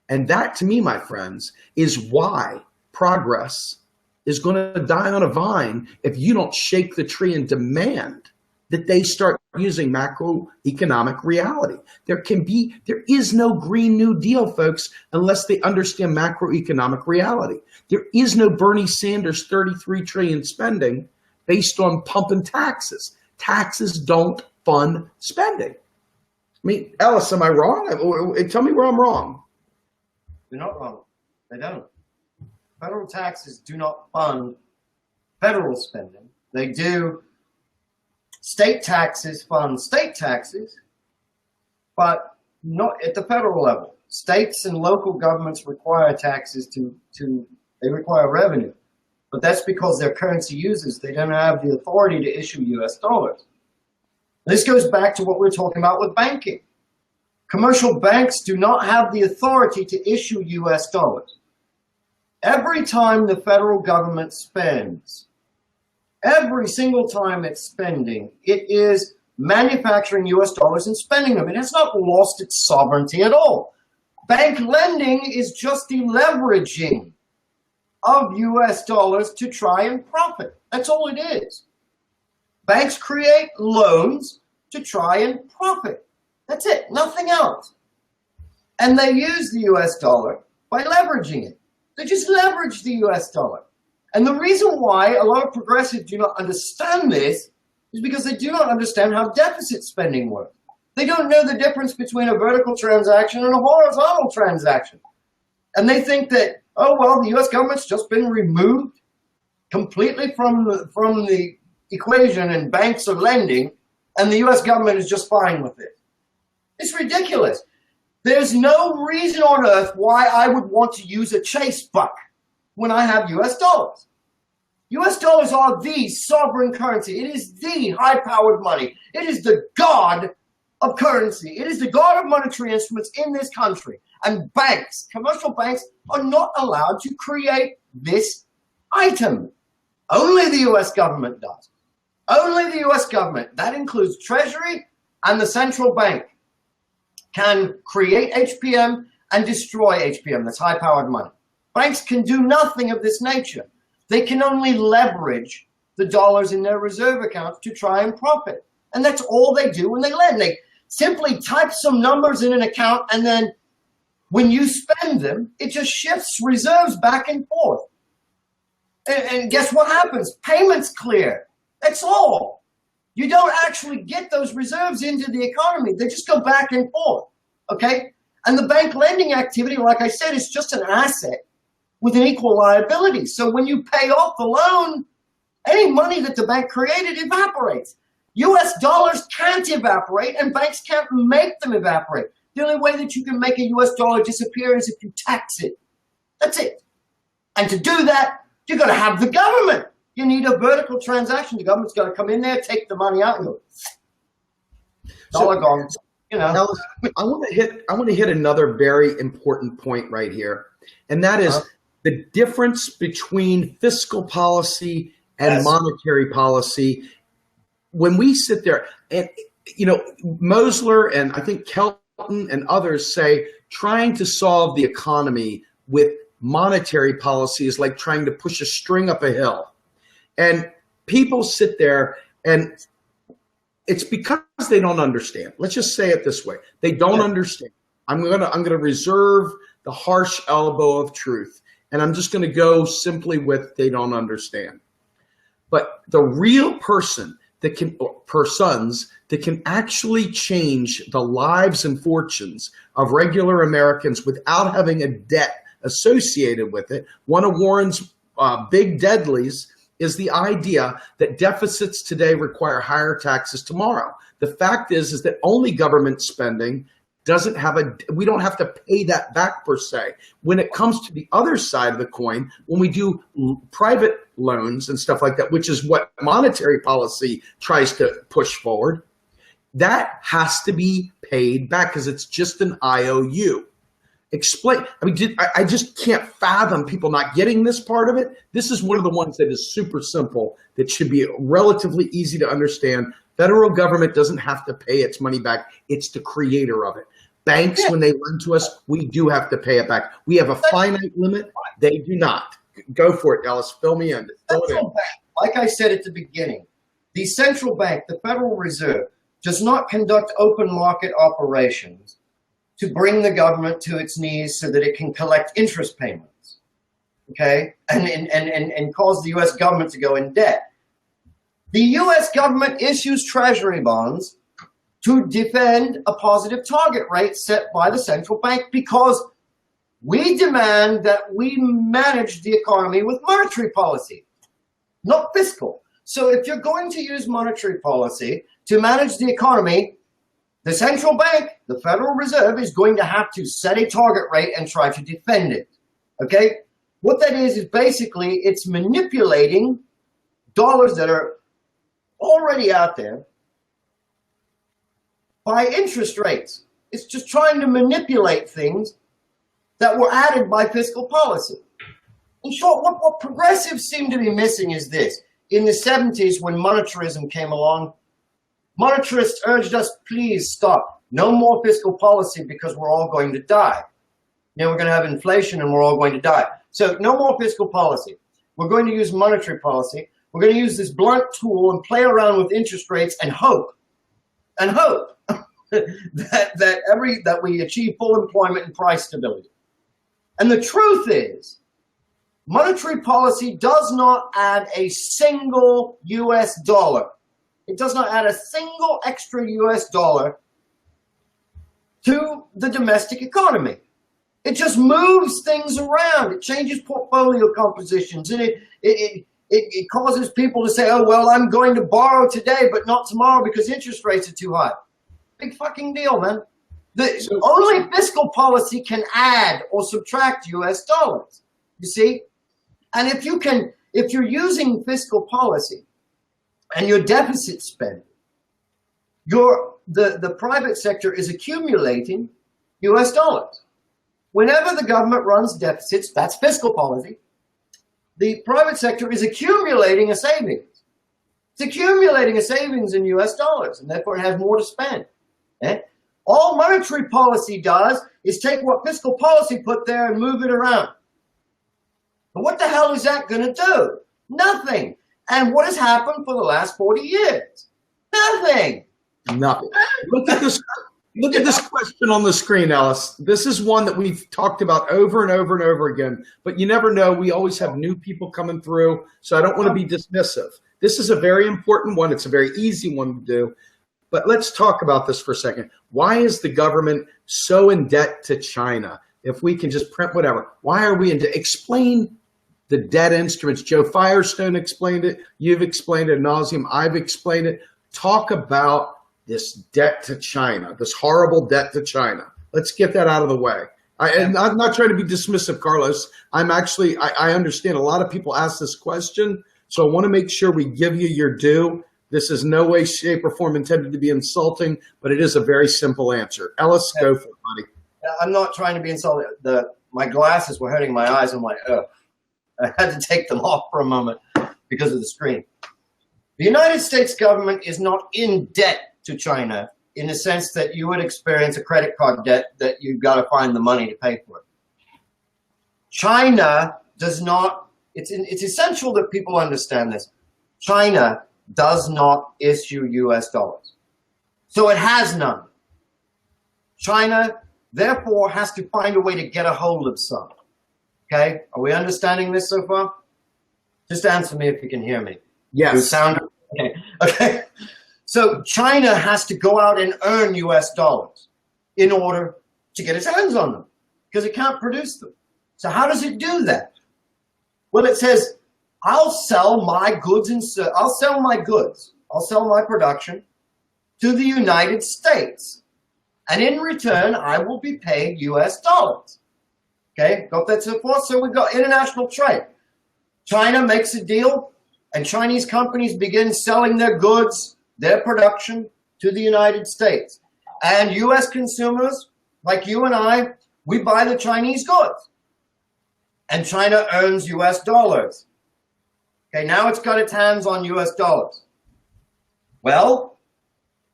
And that, to me, my friends, is why progress is going to die on a vine if you don't shake the tree and demand that they start using macroeconomic reality. There is no Green New Deal, folks, unless they understand macroeconomic reality. There is no Bernie Sanders 33 trillion spending based on pumping taxes. Taxes don't fund spending. I mean, Ellis, am I wrong? Tell me where I'm wrong. You're not wrong. They don't. Federal taxes do not fund federal spending. They do. State taxes fund state taxes, but not at the federal level. States and local governments require taxes they require revenue. But that's because their currency users, they don't have the authority to issue US dollars. This goes back to what we're talking about with banking. Commercial banks do not have the authority to issue US dollars. Every time the federal government spends, every single time it's spending, it is manufacturing US dollars and spending them. It has not lost its sovereignty at all. Bank lending is just the leveraging of US dollars to try and profit. That's all it is. Banks create loans to try and profit. That's it, nothing else. And they use the US dollar by leveraging it. They just leverage the US dollar. And the reason why a lot of progressives do not understand this is because they do not understand how deficit spending works. They don't know the difference between a vertical transaction and a horizontal transaction. And they think that, oh, well, the US government's just been removed completely from the equation and banks are lending, and the US government is just fine with it. It's ridiculous. There's no reason on earth why I would want to use a Chase buck when I have US dollars. US dollars are the sovereign currency. It is the high-powered money. It is the god of currency. It is the god of monetary instruments in this country. And banks, commercial banks, are not allowed to create this item. Only the US government does. Only the US government, that includes Treasury and the central bank, can create HPM and destroy HPM, that's high-powered money. Banks can do nothing of this nature. They can only leverage the dollars in their reserve accounts to try and profit. And that's all they do when they lend. They simply type some numbers in an account, and then when you spend them, it just shifts reserves back and forth. And guess what happens? Payments clear. That's all. You don't actually get those reserves into the economy. They just go back and forth, okay? And the bank lending activity, like I said, is just an asset with an equal liability. So when you pay off the loan, any money that the bank created evaporates. US dollars can't evaporate, and banks can't make them evaporate. The only way that you can make a US dollar disappear is if you tax it. That's it. And to do that, you've got to have the government. You need a vertical transaction. The government's got to come in there, take the money out, and go, dollar gone. You know. Ellis, I want to hit another very important point right here, and that is the difference between fiscal policy and monetary policy. When we sit there, and Mosler and I think Kelton and others say trying to solve the economy with monetary policy is like trying to push a string up a hill. And people sit there, and it's because they don't understand. Let's just say it this way. They don't understand. I'm gonna reserve the harsh elbow of truth, and I'm just gonna go simply with they don't understand. But the real persons that can actually change the lives and fortunes of regular Americans without having a debt associated with it, one of Warren's big deadlies is the idea that deficits today require higher taxes tomorrow. The fact is that only government spending doesn't have we don't have to pay that back per se. When it comes to the other side of the coin, when we do private loans and stuff like that, which is what monetary policy tries to push forward, that has to be paid back because it's just an IOU. Explain. I mean, I just can't fathom people not getting this part of it. This is one of the ones that is super simple, that should be relatively easy to understand. Federal government doesn't have to pay its money back. It's the creator of it. Banks, when they lend to us, we do have to pay it back. We have a finite limit. They do not. Go for it, Ellis. Fill me in. Like I said at the beginning, the central bank, the Federal Reserve, does not conduct open market operations to bring the government to its knees so that it can collect interest payments, okay, and cause the U.S. government to go in debt. The U.S. government issues treasury bonds to defend a positive target rate set by the central bank because we demand that we manage the economy with monetary policy, not fiscal. So if you're going to use monetary policy to manage the economy, the central bank, the Federal Reserve, is going to have to set a target rate and try to defend it, okay? What that is basically it's manipulating dollars that are already out there by interest rates. It's just trying to manipulate things that were added by fiscal policy. In short, what progressives seem to be missing is this. In the 70s, when monetarism came along, Monetarists urged us, please stop. No more fiscal policy because we're all going to die. We're going to have inflation and we're all going to die. So no more fiscal policy. We're going to use monetary policy. We're going to use this blunt tool and play around with interest rates and hope that we achieve full employment and price stability. And the truth is, monetary policy does not add a single US dollar. It does not add a single extra US dollar to the domestic economy. It just moves things around. It changes portfolio compositions, and it causes people to say, oh, well, I'm going to borrow today, but not tomorrow because interest rates are too high. Big fucking deal, man. Only fiscal policy can add or subtract US dollars, you see? And if you're using fiscal policy and your deficit spending, the private sector is accumulating US dollars. Whenever the government runs deficits, that's fiscal policy. The private sector is accumulating a savings. It's accumulating a savings in US dollars, and therefore it has more to spend. All monetary policy does is take what fiscal policy put there and move it around. But what the hell is that going to do? Nothing. And what has happened for the last 40 years? Nothing. Nothing. Look at this. Look at this question on the screen, Ellis. This is one that we've talked about over and over and over again, but you never know. We always have new people coming through, so I don't want to be dismissive. This is a very important one. It's a very easy one to do, but let's talk about this for a second. Why is the government so in debt to China? If we can just print whatever, why are we in debt? Explain the debt instruments. Joe Firestone explained it. You've explained it ad nauseum. I've explained it. Talk about this debt to China, this horrible debt to China. Let's get that out of the way. And I'm not trying to be dismissive, Carlos. I understand a lot of people ask this question, so I want to make sure we give you your due. This is no way, shape, or form intended to be insulting, but it is a very simple answer. Ellis, go for it, buddy. I'm not trying to be insulting. My glasses were hurting my eyes. I'm like, oh. I had to take them off for a moment because of the screen. The United States government is not in debt to China in the sense that you would experience a credit card debt that you've got to find the money to pay for it. China does not, it's essential that people understand this. China does not issue US dollars. So it has none. China, therefore, has to find a way to get a hold of some. Okay? Are we understanding this so far? Just answer me if you can hear me. Yes. Okay. Okay. So China has to go out and earn US dollars in order to get its hands on them because it can't produce them. So how does it do that? Well, it says, I'll sell my goods I'll sell my production to the United States. And in return, I will be paid US dollars. Okay, got that so far? So we've got international trade. China makes a deal and Chinese companies begin selling their goods, their production to the United States. And US consumers, like you and I, we buy the Chinese goods. And China earns US dollars. Okay, now it's got its hands on US dollars. Well,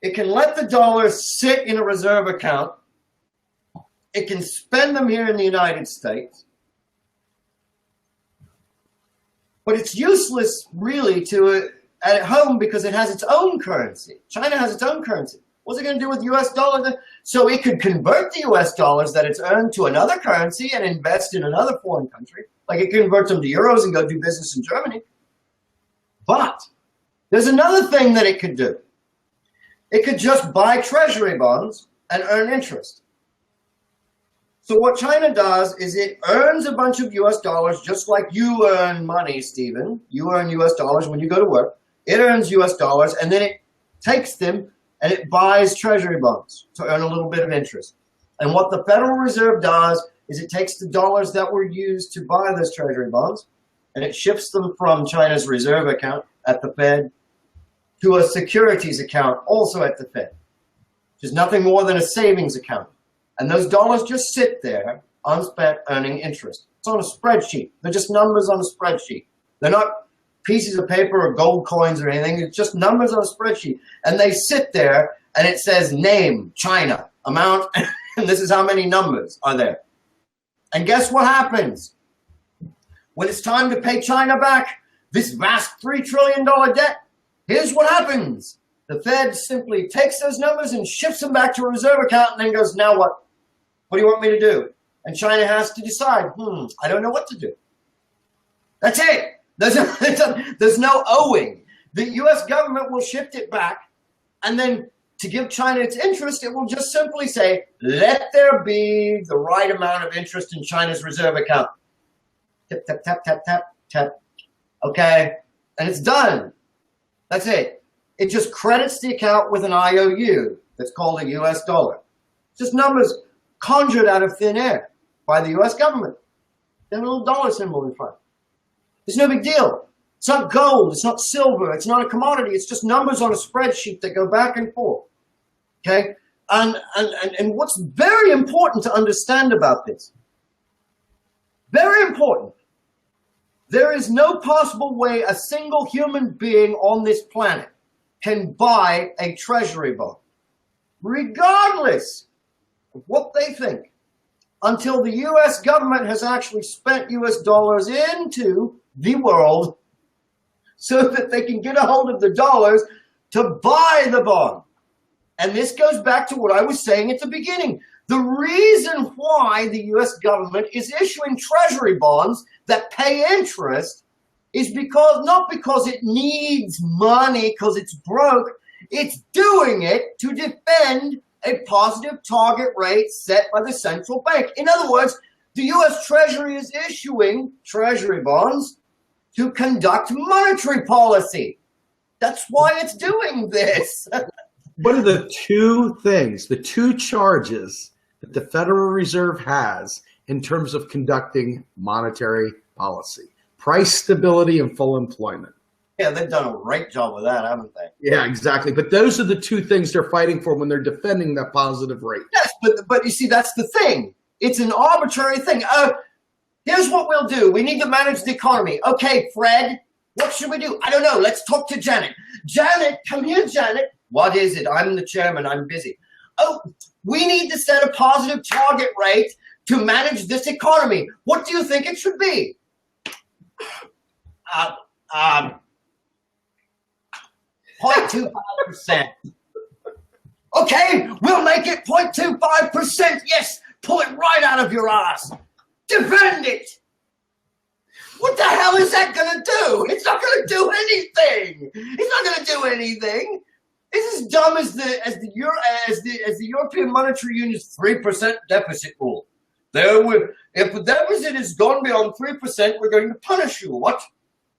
it can let the dollars sit in a reserve account. It can spend them here in the United States. But it's useless really to at home because it has its own currency. China has its own currency. What's it going to do with US dollars? So it could convert the US dollars that it's earned to another currency and invest in another foreign country. Like it converts them to euros and go do business in Germany. But there's another thing that it could do. It could just buy treasury bonds and earn interest. So what China does is it earns a bunch of US dollars just like you earn money, Stephen. You earn US dollars when you go to work. It earns US dollars and then it takes them and it buys treasury bonds to earn a little bit of interest. And what the Federal Reserve does is it takes the dollars that were used to buy those treasury bonds and it shifts them from China's reserve account at the Fed to a securities account also at the Fed, which is nothing more than a savings account. And those dollars just sit there, unspent, earning interest. It's on a spreadsheet. They're just numbers on a spreadsheet. They're not pieces of paper or gold coins or anything. It's just numbers on a spreadsheet. And they sit there and it says name, China, amount, and this is how many numbers are there. And guess what happens? When it's time to pay China back this vast $3 trillion debt, here's what happens. The Fed simply takes those numbers and shifts them back to a reserve account and then goes, now what? What do you want me to do? And China has to decide, I don't know what to do. That's it. There's no owing. The U.S. government will shift it back, and then to give China its interest, it will just simply say, let there be the right amount of interest in China's reserve account. Tap, tap, tap, tap, tap, tap. Okay, and it's done. That's it. It just credits the account with an IOU that's called a U.S. dollar. Just numbers conjured out of thin air by the U.S. government. Then a little dollar symbol in front. It's no big deal. It's not gold. It's not silver. It's not a commodity. It's just numbers on a spreadsheet that go back and forth. Okay? And what's very important to understand about this, very important, there is no possible way a single human being on this planet can buy a treasury bond, regardless of what they think, until the U.S. government has actually spent U.S. dollars into the world so that they can get a hold of the dollars to buy the bond. And this goes back to what I was saying at the beginning. The reason why the U.S. government is issuing treasury bonds that pay interest is not because it needs money because it's broke. It's doing it to defend a positive target rate set by the central bank. In other words, the U.S. Treasury is issuing treasury bonds to conduct monetary policy. That's why it's doing this. What are the two things, the two charges that the Federal Reserve has in terms of conducting monetary policy? Price stability and full employment. Yeah, they've done a great job with that, haven't they? Yeah, exactly. But those are the two things they're fighting for when they're defending that positive rate. Yes, but you see, that's the thing. It's an arbitrary thing. Here's what we'll do. We need to manage the economy. Okay, Fred, what should we do? I don't know. Let's talk to Janet. Janet, come here, Janet. What is it? I'm the chairman. I'm busy. Oh, we need to set a positive target rate to manage this economy. What do you think it should be? 0.25%. Okay, we'll make it 0.25%. Yes, pull it right out of your ass. Defend it. What the hell is that going to do? It's not going to do anything. It's not going to do anything. It's as dumb as the European Monetary Union's 3% deficit rule. If the deficit has gone beyond 3%, we're going to punish you. What?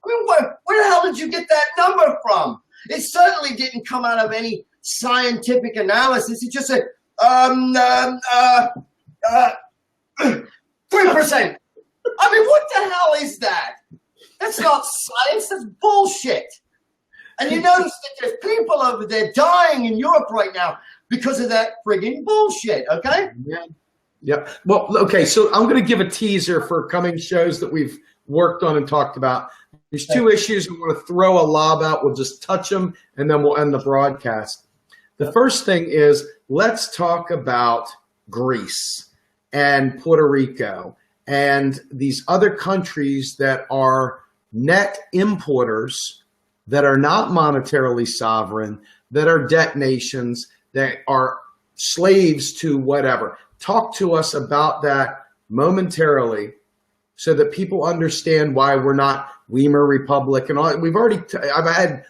I mean, where the hell did you get that number from? It certainly didn't come out of any scientific analysis. It just said 3%. I mean, what the hell is that? That's not science. That's bullshit. And you notice that there's people over there dying in Europe right now because of that friggin' bullshit, okay? Yeah. Well, okay, so I'm going to give a teaser for coming shows that we've worked on and talked about. There's two issues. We want to throw a lob out. We'll just touch them, and then we'll end the broadcast. The first thing is, let's talk about Greece and Puerto Rico and these other countries that are net importers, that are not monetarily sovereign, that are debt nations, that are slaves to whatever. Talk to us about that momentarily so that people understand why we're not Weimar Republic and all. We've already, I've had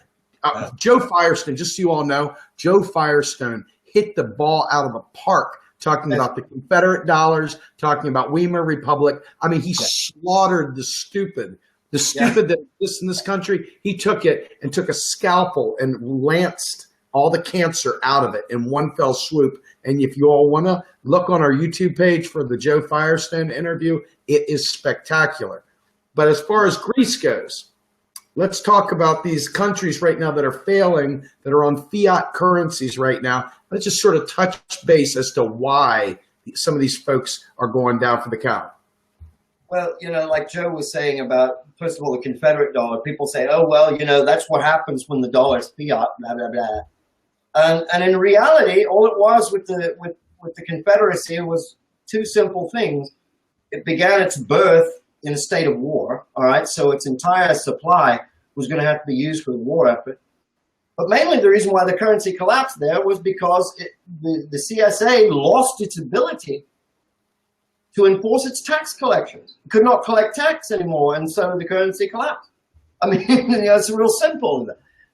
Joe Firestone, just so you all know, Joe Firestone hit the ball out of the park talking about the Confederate dollars, talking about Weimar Republic. I mean, he slaughtered the stupid that exists in this country. He took it and took a scalpel and lanced all the cancer out of it in one fell swoop. And if you all want to look on our YouTube page for the Joe Firestone interview, it is spectacular. But as far as Greece goes, let's talk about these countries right now that are failing, that are on fiat currencies right now. Let's just sort of touch base as to why some of these folks are going down for the count. Well, you know, like Joe was saying about first of all, the Confederate dollar, people say, oh, well, you know, that's what happens when the dollar is fiat, blah, blah, blah. And in reality, all it was with the Confederacy was two simple things. It began its birth in a state of war, all right? So its entire supply was going to have to be used for the war effort. But mainly the reason why the currency collapsed there was because the CSA lost its ability to enforce its tax collections. It could not collect tax anymore, and so the currency collapsed. I mean, you know, it's real simple.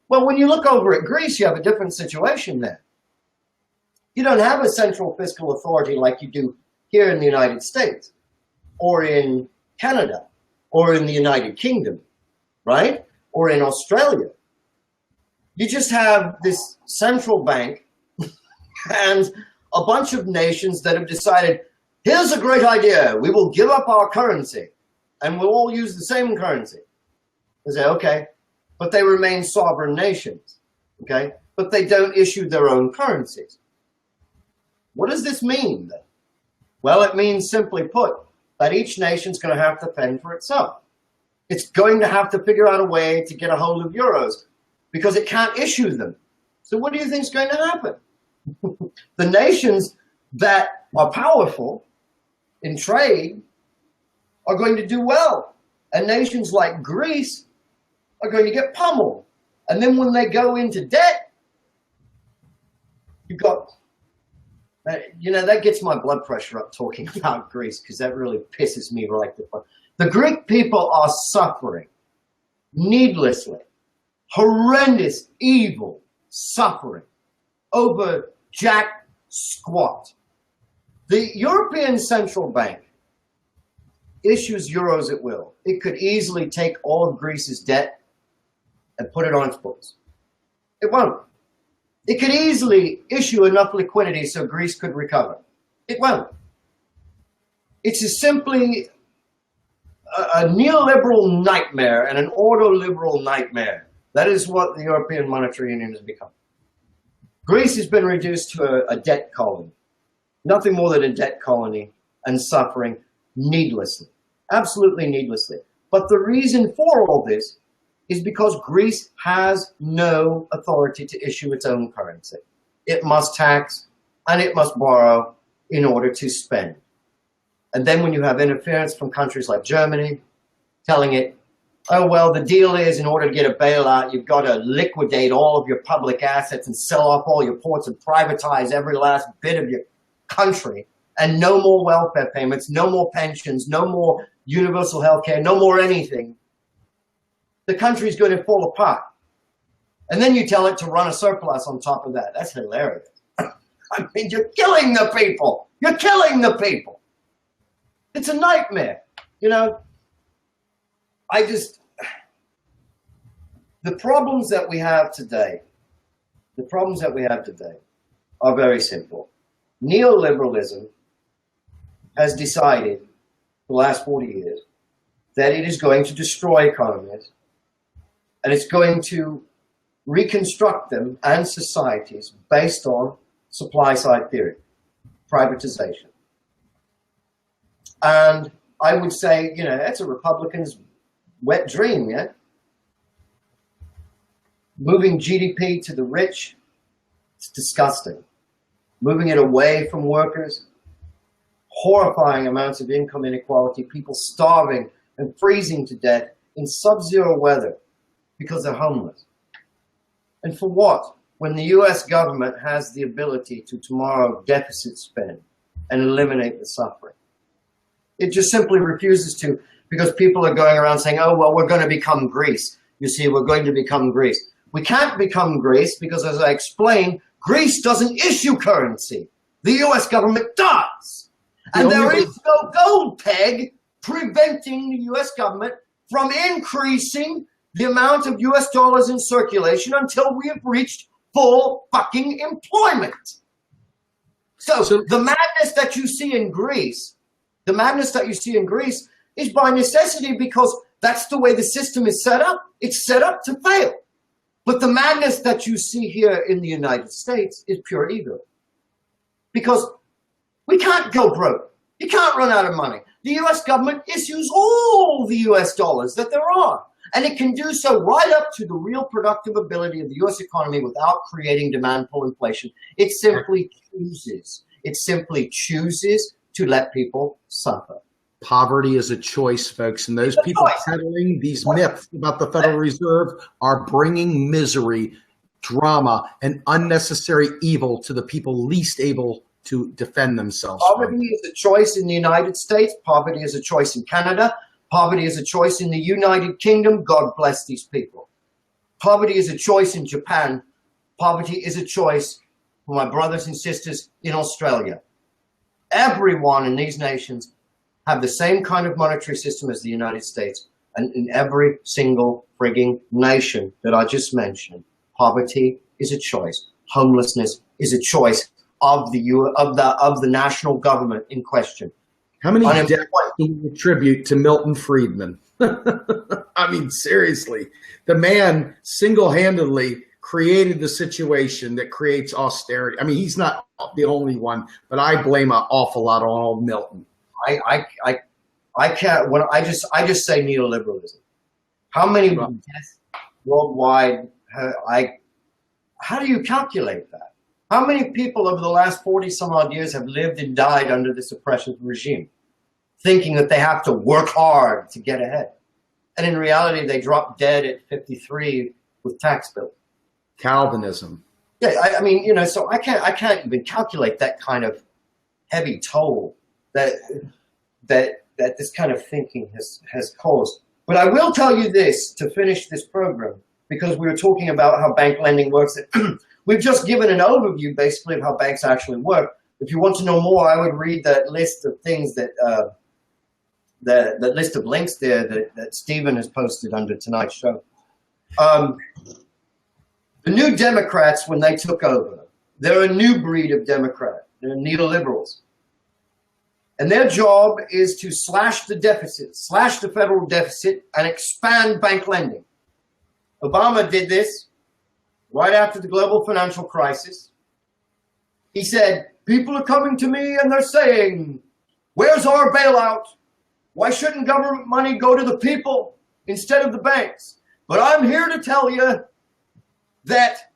Well, when you look over at Greece, you have a different situation there. You don't have a central fiscal authority like you do here in the United States, or in Canada, or in the United Kingdom, right? Or in Australia. You just have this central bank and a bunch of nations that have decided, here's a great idea. We will give up our currency and we'll all use the same currency. They say, okay, but they remain sovereign nations, okay? But they don't issue their own currencies. What does this mean then? Well, it means, simply put, that each nation's going to have to fend for itself. It's going to have to figure out a way to get a hold of euros because it can't issue them. So what do you think is going to happen? The nations that are powerful in trade are going to do well. And nations like Greece are going to get pummeled. And then when they go into debt, you've got, you know, that gets my blood pressure up talking about Greece because that really pisses me right the fuck. The Greek people are suffering needlessly, horrendous, evil suffering over jack squat. The European Central Bank issues euros at will. It could easily take all of Greece's debt and put it on its books. It won't. It could easily issue enough liquidity so Greece could recover. It won't. It's simply a neoliberal nightmare and an ordoliberal nightmare. That is what the European Monetary Union has become. Greece has been reduced to a debt colony. Nothing more than a debt colony and suffering needlessly. Absolutely needlessly. But the reason for all this is because Greece has no authority to issue its own currency. It must tax and it must borrow in order to spend. And then when you have interference from countries like Germany telling it, oh, well, the deal is in order to get a bailout, you've got to liquidate all of your public assets and sell off all your ports and privatize every last bit of your country. And no more welfare payments, no more pensions, no more universal health care, no more anything. The country's going to fall apart. And then you tell it to run a surplus on top of that. That's hilarious. I mean, you're killing the people. You're killing the people. It's a nightmare. You know, the problems that we have today are very simple. Neoliberalism has decided for the last 40 years that it is going to destroy economies and it's going to reconstruct them and societies based on supply side theory, privatization. And I would say, you know, that's a Republican's wet dream, yeah? Moving GDP to the rich, it's disgusting. Moving it away from workers, horrifying amounts of income inequality, people starving and freezing to death in sub-zero weather because they're homeless. And for what? When the US government has the ability to tomorrow deficit spend and eliminate the suffering. It just simply refuses to because people are going around saying, oh, well, we're going to become Greece. You see, we're going to become Greece. We can't become Greece because, as I explained, Greece doesn't issue currency. The US government does. And there is no gold peg preventing the US government from increasing the amount of US dollars in circulation until we have reached full fucking employment. So the madness that you see in Greece, is by necessity because that's the way the system is set up. It's set up to fail. But the madness that you see here in the United States is pure ego. Because we can't go broke. You can't run out of money. The US government issues all the US dollars that there are. And it can do so right up to the real productive ability of the US economy without creating demand pull inflation. It simply chooses. It simply chooses to let people suffer. Poverty is a choice, folks. And those people peddling these myths about the Federal Reserve are bringing misery, drama, and unnecessary evil to the people least able to defend themselves. Poverty is a choice in the United States. Poverty is a choice in Canada. Poverty is a choice in the United Kingdom. God bless these people. Poverty is a choice in Japan. Poverty is a choice for my brothers and sisters in Australia. Everyone in these nations have the same kind of monetary system as the United States. And in every single frigging nation that I just mentioned, poverty is a choice. Homelessness is a choice of the national government in question. How many deaths do we attribute to Milton Friedman? I mean, seriously, the man single-handedly created the situation that creates austerity. I mean, he's not the only one, but I blame an awful lot on old Milton. I can't. When I just say neoliberalism. How many deaths worldwide? How do you calculate that? How many people over the last 40 some odd years have lived and died under this oppressive regime, thinking that they have to work hard to get ahead? And in reality, they drop dead at 53 with tax bills. Calvinism. Yeah, I mean, you know, so I can't even calculate that kind of heavy toll that this kind of thinking has caused. But I will tell you this to finish this program, because we were talking about how bank lending works. We've just given an overview, basically, of how banks actually work. If you want to know more, I would read that list of things that the list of links there that Stephen has posted under tonight's show. The new Democrats, when they took over, they're a new breed of Democrat. They're neoliberals. And their job is to slash the deficit, slash the federal deficit, and expand bank lending. Obama did this right after the global financial crisis. He said, people are coming to me and they're saying, where's our bailout? Why shouldn't government money go to the people instead of the banks? But I'm here to tell you that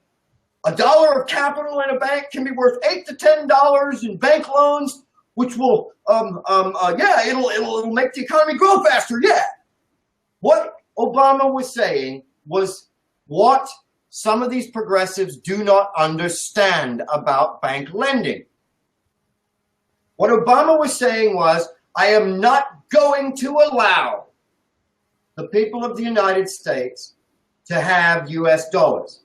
$1 of capital in a bank can be worth $8 to $10 in bank loans, which will, it'll make the economy grow faster. Yeah. What Obama was saying was what some of these progressives do not understand about bank lending. What Obama was saying was, I am not going to allow the people of the United States to have US dollars.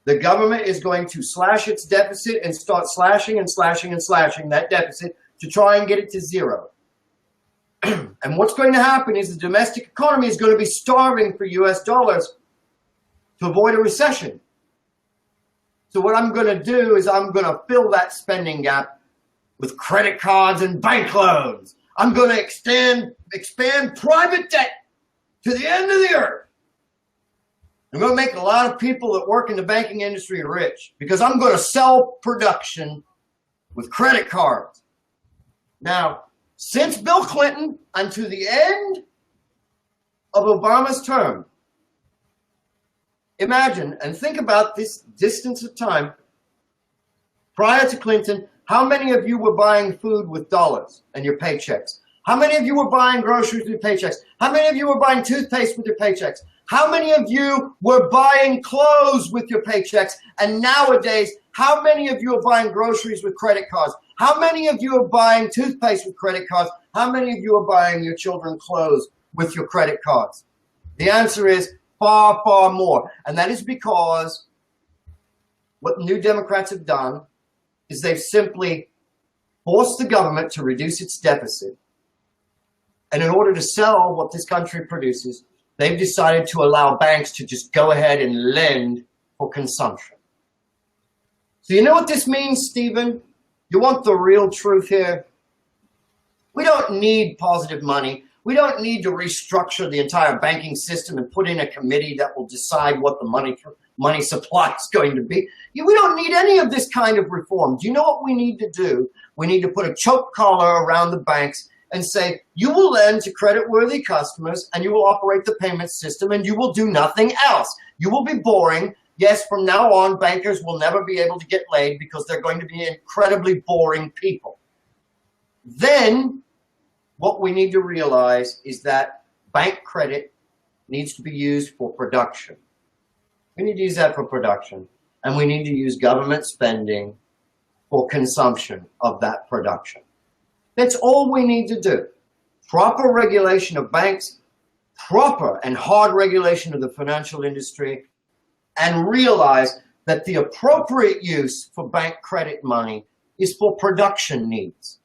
The government is going to slash its deficit and start slashing and slashing and slashing that deficit to try and get it to zero. And what's going to happen is the domestic economy is going to be starving for US dollars to avoid a recession. So what I'm going to do is I'm going to fill that spending gap with credit cards and bank loans. I'm going to expand private debt to the end of the earth. I'm going to make a lot of people that work in the banking industry rich because I'm going to sell production with credit cards. Now, since Bill Clinton and to the end of Obama's term, imagine and think about this distance of time. Prior to Clinton, how many of you were buying food with dollars and your paychecks? How many of you were buying groceries with your paychecks? How many of you were buying toothpaste with your paychecks? How many of you were buying clothes with your paychecks? And nowadays, how many of you are buying groceries with credit cards? How many of you are buying toothpaste with credit cards? How many of you are buying your children clothes with your credit cards? The answer is far, far more. And that is because what the New Democrats have done is they've simply forced the government to reduce its deficit. And in order to sell what this country produces, they've decided to allow banks to just go ahead and lend for consumption. So you know what this means, Stephen? You want the real truth here? We don't need positive money. We don't need to restructure the entire banking system and put in a committee that will decide what the money supply is going to be. We don't need any of this kind of reform. Do you know what we need to do? We need to put a choke collar around the banks and say, you will lend to credit-worthy customers and you will operate the payment system and you will do nothing else. You will be boring. Yes, from now on, bankers will never be able to get laid because they're going to be incredibly boring people. Then what we need to realize is that bank credit needs to be used for production. We need to use that for production, and we need to use government spending for consumption of that production. That's all we need to do. Proper regulation of banks, proper and hard regulation of the financial industry, and realize that the appropriate use for bank credit money is for production needs.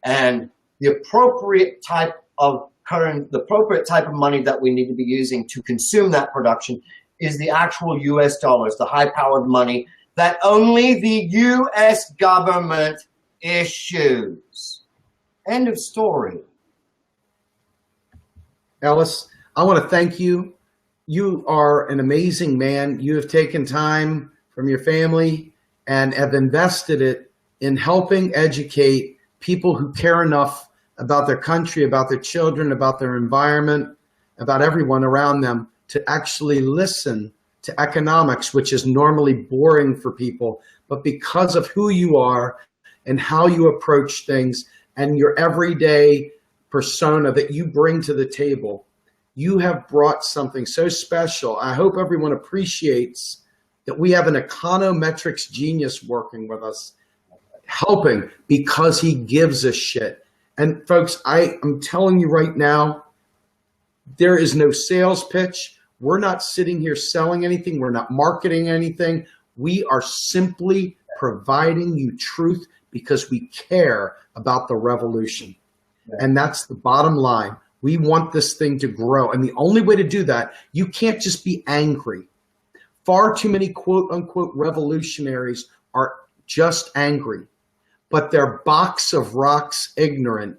And the appropriate type of money that we need to be using to consume that production is the actual US dollars, the high-powered money that only the US government issues. End of story. Ellis, I want to thank you. You are an amazing man. You have taken time from your family and have invested it in helping educate people who care enough about their country, about their children, about their environment, about everyone around them to actually listen to economics, which is normally boring for people. But because of who you are and how you approach things and your everyday persona that you bring to the table, you have brought something so special. I hope everyone appreciates that we have an econometrics genius working with us, helping because he gives a shit. And folks, I am telling you right now, there is no sales pitch. We're not sitting here selling anything. We're not marketing anything. We are simply providing you truth because we care about the revolution. And that's the bottom line. We want this thing to grow. And the only way to do that, you can't just be angry. Far too many quote unquote revolutionaries are just angry, but they're box of rocks ignorant.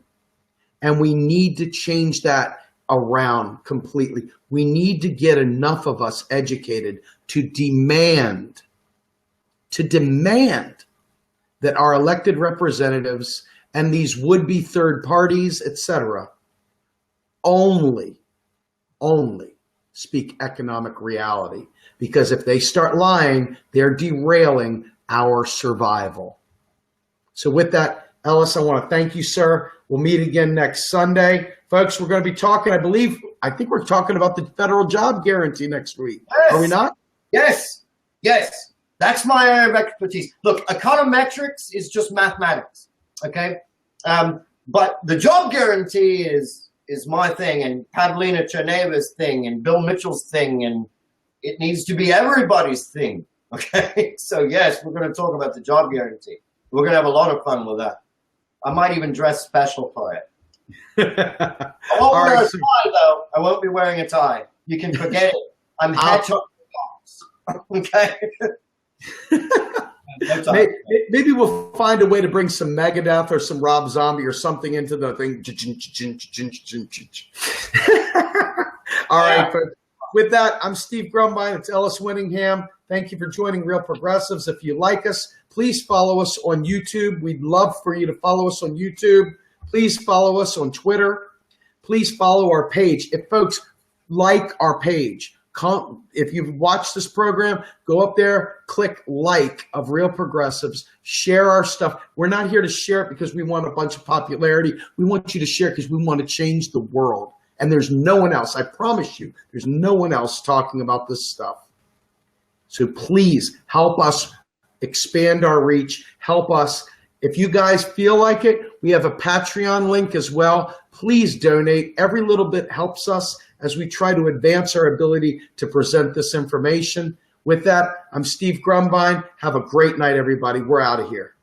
And we need to change that around completely. We need to get enough of us educated to demand that our elected representatives and these would-be third parties, etc., only speak economic reality. Because if they start lying, they're derailing our survival. So with that, Ellis, I want to thank you, sir. We'll meet again next Sunday. Folks, we're going to be talking, I think we're talking about the federal job guarantee next week. Yes. Are we not? Yes. That's my area of expertise. Look, econometrics is just mathematics, okay? But the job guarantee is my thing, and Pavlina Cherneva's thing, and Bill Mitchell's thing, and it needs to be everybody's thing, okay? So yes, we're going to talk about the job guarantee. We're going to have a lot of fun with that. I might even dress special for it. I won't wear a tie, though. I won't be wearing a tie. You can forget it. I'm hedgehog box. Okay? Maybe we'll find a way to bring some Megadeth or some Rob Zombie or something into the thing. All right, folks. With that, I'm Steve Grumbine. It's Ellis WInningham. Thank you for joining Real Progressives. If you like us, please follow us on YouTube. We'd love for you to follow us on YouTube. Please follow us on Twitter. Please follow our page. If folks like our page, if you've watched this program, go up there, click like of Real Progressives, share our stuff. We're not here to share it because we want a bunch of popularity. We want you to share because we want to change the world. And there's no one else, I promise you, there's no one else talking about this stuff. So please help us expand our reach. Help us. If you guys feel like it, we have a Patreon link as well. Please donate. Every little bit helps us as we try to advance our ability to present this information. With that, I'm Steve Grumbine. Have a great night, everybody. We're out of here.